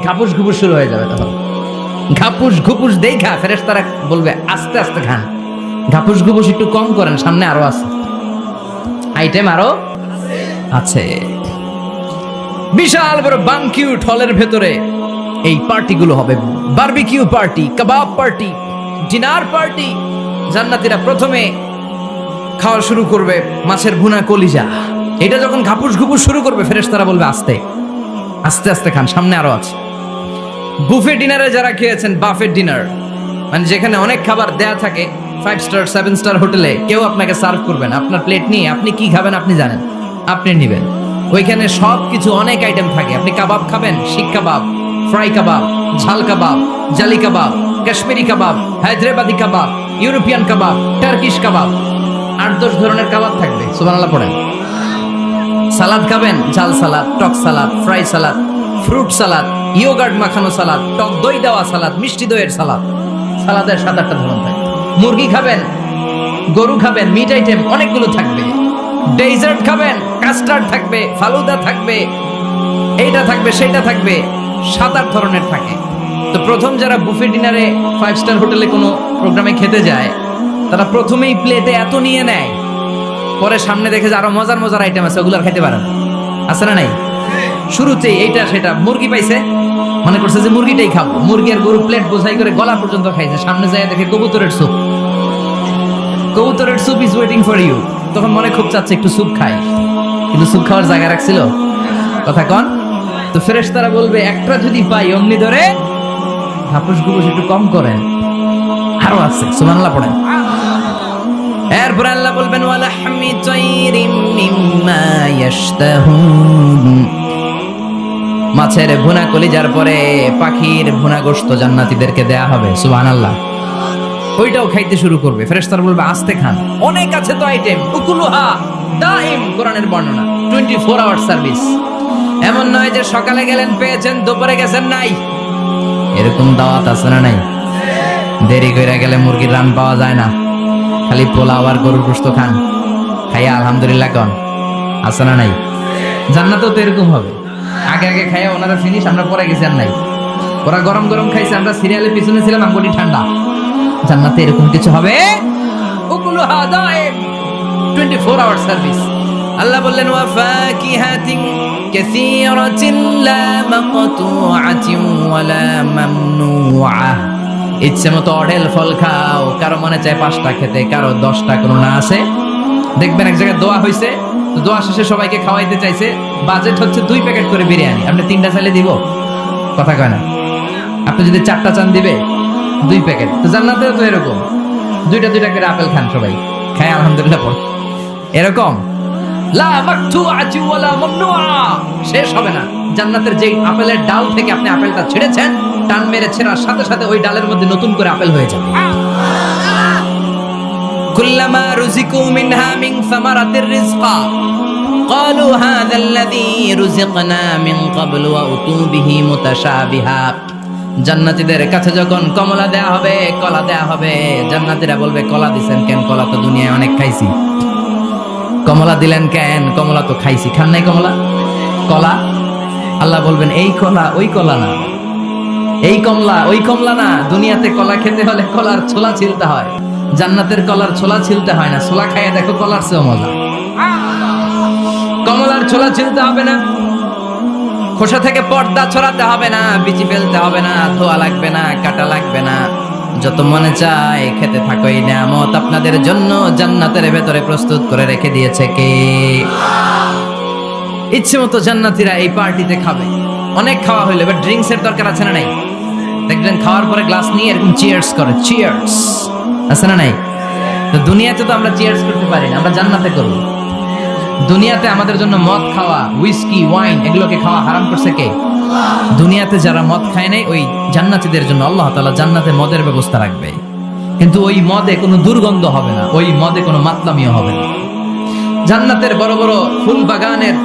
ঘাপুস ঘুপুস শুরু হয়ে যাবে। তখন ঘাপুস ঘুপুস দেখা ফেরেশতারা বলবে আস্তে আস্তে খান, ঘাপুস ঘুপুস একটু কম করেন, সামনে আরো আছে আইটেম, আরো আছে। বিশাল বড় বানকিউট হলের ভেতরে এই পার্টিগুলো হবে, বারবিকিউ পার্টি, কাবাব পার্টি, ডিনার পার্টি। জান্নাতীরা প্রথমে খাওয়া শুরু করবে মাছের ভুনা কলিজা। এটা যখন ঘাপুস ঘুপুস শুরু করবে ফেরেশতারা বলবে আস্তে আস্তে আস্তে খান, সামনে আরো আছে। বুফে ডিনারে যারা খেয়েছেন, বাফেট ডিনার মানে যেখানে অনেক খাবার দেয়া থাকে, 5 স্টার 7 স্টার হোটেলে কেউ আপনাকে সার্ভ করবেন, আপনার প্লেট নিয়ে আপনি কি খাবেন আপনি জানেন, আপনি নেবেন। ওইখানে সব কিছু অনেক আইটেম থাকে। আপনি কাবাব খাবেন, শিক কাবাব, ফ্রাই কাবাব, ঝাল কাবাব, জালি কাবাব, কাশ্মীরি কাবাব, হায়দ্রাবাদি কাবাব, ইউরোপিয়ান কাবাব, টার্কিশ কাবাব, 8-10 ধরনের কাবাব থাকবে। সুবহানাল্লাহ পড়েন। সালাদ খাবেন, ঝাল সালাদ, টক salad, fry salad, fruit salad, yoghurt মাখানো সালাদ, টক দই দেওয়া সালাদ, মিষ্টি দইয়ের সালাদ। সালাদের 7-8টা ধরন থাকে। মুরগি খাবেন, গরু খাবেন, মিট আইটেম অনেকগুলো থাকবে। ডেজার্ট খাবেন, কাস্টার্ড থাকবে, ফালুদা থাকবে, এইটা থাকবে সেটা থাকবে, 7-8 ধরনের থাকে। তো প্রথম যারা বুফে ডিনারে 5 স্টার হোটেলে কোনো প্রোগ্রামে খেতে যায়, তারা প্রথমেই প্লেটে এত নিয়ে নেয়, পরে সামনে দেখে যে আরো মজার মজার আইটেম আছে, ওগুলো আর খাইতে পারে না। আছে না নাই? শুরুতেই এইটা সেটা মুরগি পাইছে, মনে করছে যে মুরগিটাই খাবো, মুরগি আর গরু প্লেট বোঝাই করে গলা পর্যন্ত খাইছে। সামনে যায় দেখে কবুতরের স্যুপ, কবুতরের soup is waiting for you. তখন মনে খুব চাচ্ছে একটু স্যুপ খাই, কিন্তু স্যুপ খাওয়ার জায়গা রাখছিল কথা কন। তো ফেরেশতারা বলবে একটা যদি পাই অমনি ধরে হাপুস গুপুস একটু কম করেন, আরো আছে। সুবহানাল্লাহ পড়েন। এরপর আল্লাহ বলবেন ওয়ালাহমি তাইরিম মিম্মা ইয়াশতাহুন, মাছের ভুনা কলিজার পরে পাখির ভুনা গোশত জান্নাতীদেরকে দেয়া হবে। সুবহানাল্লাহ। ওইটাও খাইতে শুরু করবে। ফেরেশতারা বলবে আস্তে খান, অনেক আছে তো আইটেম। উকুলুহা দাইম, কোরআনের বর্ণনা 24 আওয়ার সার্ভিস। এমন নয় যে সকালে গেলেন পেয়েছেন, দুপুরে গেছেন নাই। এরকম দাওয়াত আছে না নাই? দেরি কইরা গেলে মুরগির রান পাওয়া যায় না, খালি পোলাও আর গরুর গোশত খান, খাইয়া আলহামদুলিল্লাহ কন। আছে না নাই? জান্নাতেও তো এরকম হবে। আগে আগে খাইয়া ওনারা ফিনিশ, আমরা পরে গেছি আর নাই। ওরা গরম গরম খাইছে, আমরা সিরিয়ালে পিছনে ছিলাম, আমগনি ঠান্ডা। জান্নাতে এরকম কিছু হবে। উকুলুহা দাইম, 24 আওয়ার সার্ভিস। আল্লাহ বললেন ওয়া ফাকিহাতিন কাসীরাতিন লা মাকতুআতিন ওয়ালা মামনুআ, ইচ্ছে মতো অঢেল ফল খাও। কারো মনে চায় 5টা খেতে, কারো 10টা, কোনো না আছে। দেখবেন এক জায়গায় দোয়া হইছে, তো দোয়া শেষে সবাইকে খাওয়াইতে চাইছে, বাজেট হচ্ছে 2 প্যাকেট করে বিরিয়ানি। আপনি 3টা চাইলে দিব? কথা কয় না। আপনি যদি 4টা চান দিবে 2 প্যাকেট। তো জান্নাতে তো এরকম 2টা করে আপেল খান সবাই, খায় আলহামদুলিল্লাহ পড়। এরকম লা মাকতুআতি ওয়ালা মামনুআ, শেষ হবে না। জান্নাতের যেই আপেলের ডাল থেকে আপনি আপেলটা ছেড়েছেন, টান মেরে ছেড়ার সাথে সাথে ওই ডালের মধ্যে নতুন করে আপেল হয়ে যাবে। কুল্লামা রুজিকু মিনহা মিন সামারাতির রিজকা ক্বালু হাযাল্লাযী রুজিকনা মিন ক্বাবলু ওয়া উতু বিহি মুতাশাবিহা। জান্নাতীদের কাছে যখন কমলা দেয়া হবে, কলা দেয়া হবে, জান্নাতীরা বলবে কলা দিবেন কেন? কলা তো দুনিয়ায় অনেক খাইছি। কমলা দিলেন কেন? কমলা তো খাইছি। খান নাই কমলা? কলা? আল্লাহ বলবেন এই কলা ওই কলা না, এই কমলা ওই কমলা না। দুনিয়াতে কলা খেতে হলে কলার ছোলা ছিলতে হয়, জান্নাতের কলার ছোলা ছিলতে হয় না। ছোলা খাইয়া দেখো, কলার চেয়েও মজা। কমলার ছোলা ছিলতে হবে না, খোসা থেকে পর্দা ছড়াতে হবে না, বিচি ফেলতে হবে না, ধোয়া লাগবে না, কাটা লাগবে না। যত মনে চায় খেতে থাকো। এই নিয়ামত আপনাদের জন্য জান্নাতের ভেতরে প্রস্তুত করে রেখে দিয়েছে কে? ইচ্ছে মতো জান্নাতীরা এই পার্টিতে খাবে। অনেক খাওয়া হইলো, এবার ড্রিঙ্কস এর দরকার আছে না নাই? দেখবেন খাওয়ার পরে গ্লাস নিয়ে এরকম চিয়ার্স করে, চিয়ার্স। আছে না নাই? তো দুনিয়াতে তো আমরা চিয়ার্স করতে পারি না, আমরা জান্নাতে করব। দুনিয়াতে আমাদের জন্য মদ খাওয়া, হুইস্কি, ওয়াইন, এগুলোকে খাওয়া হারাম করছে কে? দুনিয়াতে যারা মদ খায় নাই, ওই জান্নাতীদের জন্য আল্লাহ তাআলা জান্নাতে মদের ব্যবস্থা রাখবে। কিন্তু ওই মদে কোনো দুর্গন্ধ হবে না, ওই মদে কোনো মাতলামিও হবে না। জান্নাতের বড় বড় ফুল বাগানের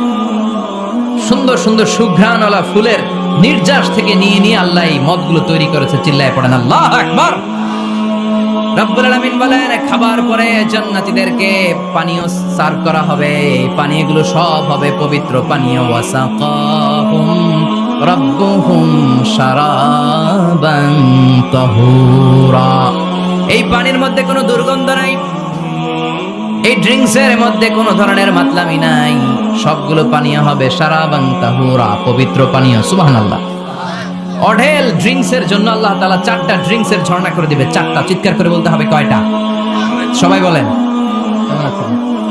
সুন্দর সুন্দর সুঘ্রাণওয়ালা ফুলের নির্যাস থেকে নিয়ে নিয়ে আল্লাহ এই মদগুলো তৈরি করেছে। চিল্লায় পড়েন আল্লাহু আকবার। রব্বুল আলামিন বলেন খাবার পরে জান্নাতীদেরকে পানীয় সার্ভ করা হবে। এই পানীয়গুলো সব হবে পবিত্র পানীয়। ওয়াসাকাহুম রাব্বুহুম শারাবান তাহুরা, এই পানির মধ্যে কোনো দুর্গন্ধ নাই, এই ড্রিঙ্কসের মধ্যে কোনো ধরনের মাতলামি নাই। সবগুলো পানীয় হবে শারাবান তাহুরা, পবিত্র পানীয়। সুবহানাল্লাহ। অঢেল ড্রিঙ্কসের জন্য আল্লাহ তাআলা 4টা ড্রিঙ্কসের ঝর্ণা করে দিবে। 4টা, চিৎকার করে বলতে হবে কয়টা? সবাই বলেন। কেমন আছেন?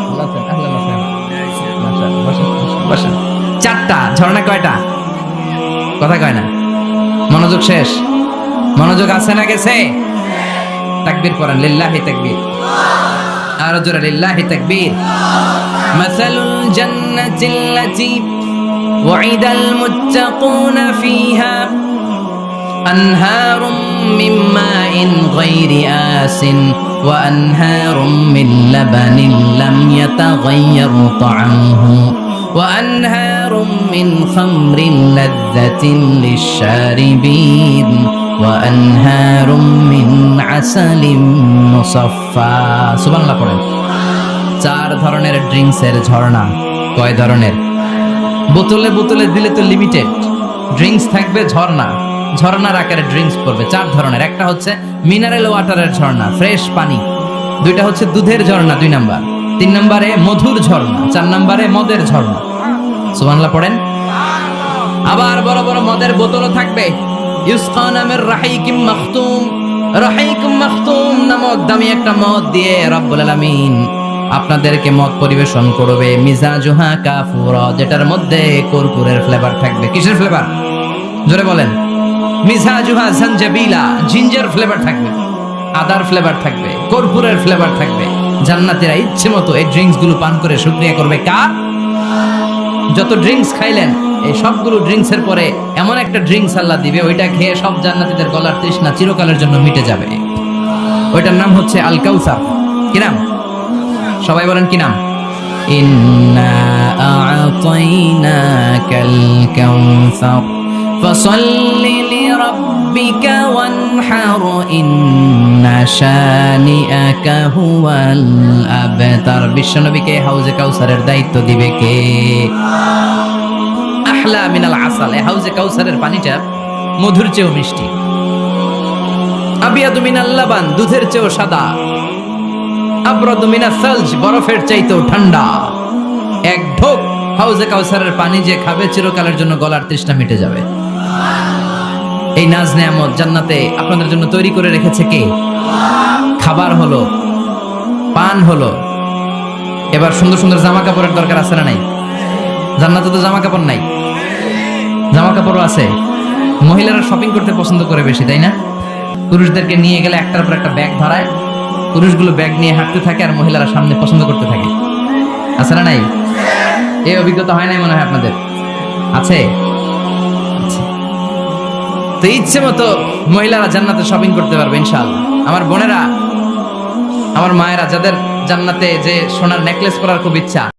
ভালো আছেন? আহলান ওয়া সাহলান। বসেন। 4টা ঝর্ণা কয়টা? কথা কয় না। মনোযোগ শেষ। মনোযোগ আছে না গেছে? তাকবীর পড়েন, লিল্লাহি তাকবীর। আর জোরে লিল্লাহি তাকবীর। মাসালুল জান্নাতিল্লাতী ওয়াইদাল মুত্তাকুনা ফিহা আনহারুম মিন মাইন গায়রি আসিন ওয়া আনহারুম মিন লাবানিন লাম ইয়াতাগায়্যার তা'আমুহু ওয়া আনহারুম মিন খামরিন লাযযাতিন লিশ-শারিবিন ওয়া আনহারুম মিন আসালিম মুসাফফা। সুবহানাল্লাহ পড়েন। 4 ধরনের ড্রিঙ্কসের ঝর্ণা। কয় ধরনের? বোতলে বোতলে দিলে তো লিমিটেড। ড্রিঙ্কস থাকবে ঝর্ণা, ঝর্ণার আকারে ড্রিঙ্কস পড়বে 4 ধরনের। একটা হচ্ছে মিনারেল ওয়াটারের ঝর্ণা, ফ্রেশ পানি। 2টা হচ্ছে দুধের ঝর্ণা 2 নাম্বার। 3 নম্বরে মধুর ঝর্ণা, 4 নম্বরে মদের ঝর্ণা। সুবহানাল্লাহ পড়েন। আবার বড় বড় মদের বোতলও থাকবে। ইউসকা নামের রাহিকুম মাখতুম, রাহিকুম মাখতুম নামক দামি একটা মদ দিয়ে রব্বুল আলামিন আপনাদেরকে মদ পরিবেশন করবে। মিজাজুহা কাফুরা, যেটার মধ্যে কর্পূরের ফ্লেভার থাকবে। কিসের ফ্লেভার? জোরে বলেন। মিজাজুহা জানজাবিলা, জিঞ্জার ফ্লেভার থাকবে, আদার ফ্লেভার থাকবে, কর্পূরের ফ্লেভার থাকবে। জান্নাতীরা ইচ্ছে মতো এই ড্রিঙ্কস গুলো পান করে শুকরিয়া করবে কার? যত ড্রিঙ্কস খাইলেন এই সবগুলো ড্রিঙ্কস এর পরে এমন একটা ড্রিঙ্কস আল্লাহ দিবে, ওইটা খেয়ে সব জান্নাতীদের গলার তৃষ্ণা চিরকালের জন্য মিটে যাবে। ওইটার নাম হচ্ছে আল কাউসার। কি নাম? সবাই বলেন কি নাম? ইন্না আ'তাইনাকাল কাউসার ফাসাল্লি লিরাব্বিকা ওয়ানহার ইন্না শানিআকা হুয়াল আবতার। বিশ্বনবীকে হাউজে কাউসারের দায়িত্ব দিবে কে? আহলা মিনাল আসাল। এই হাউজে কাউসারের পানিটা মধুর চেয়েও মিষ্টি। আবিয়াদু মিনাল লাবান, দুধের চেয়েও সাদা। আবরাদু মিনাস সালজ, বরফের চাইতেও ঠান্ডা। এক ঢোক হাউজে কাউসারের পানি যে খাবে চিরকালের জন্য গলার তৃষ্ণা মিটে যাবে। এই নাজ নেয়ামত জান্নাতে আপনাদের জন্য তৈরি করে রেখেছে কে? খাবার হলো, পান হলো। এবার সুন্দর সুন্দর জামা কাপড়ের দরকার আছে না নাই? জান্নাতে তো জামা কাপড় নাই, জামা কাপড়ও আছে। মহিলারা শপিং করতে পছন্দ করে বেশি, তাই না? পুরুষদেরকে নিয়ে গেলে একটার পর একটা ব্যাগ ধরায়, পুরুষগুলো ব্যাগ নিয়ে হাঁটতে থাকে আর মহিলারা সামনে পছন্দ করতে থাকে। আছে না নাই? এই অভিজ্ঞতা হয় নাই মনে হয় আপনাদের? আছে? তো ইচ্ছে মতো মহিলারা জান্নাতে শপিং করতে পারবে ইনশাআল্লাহ। আমার বোনেরা, আমার মায়েরা, যাদের জান্নাতে যে সোনার নেকলেস পরার খুব ইচ্ছা,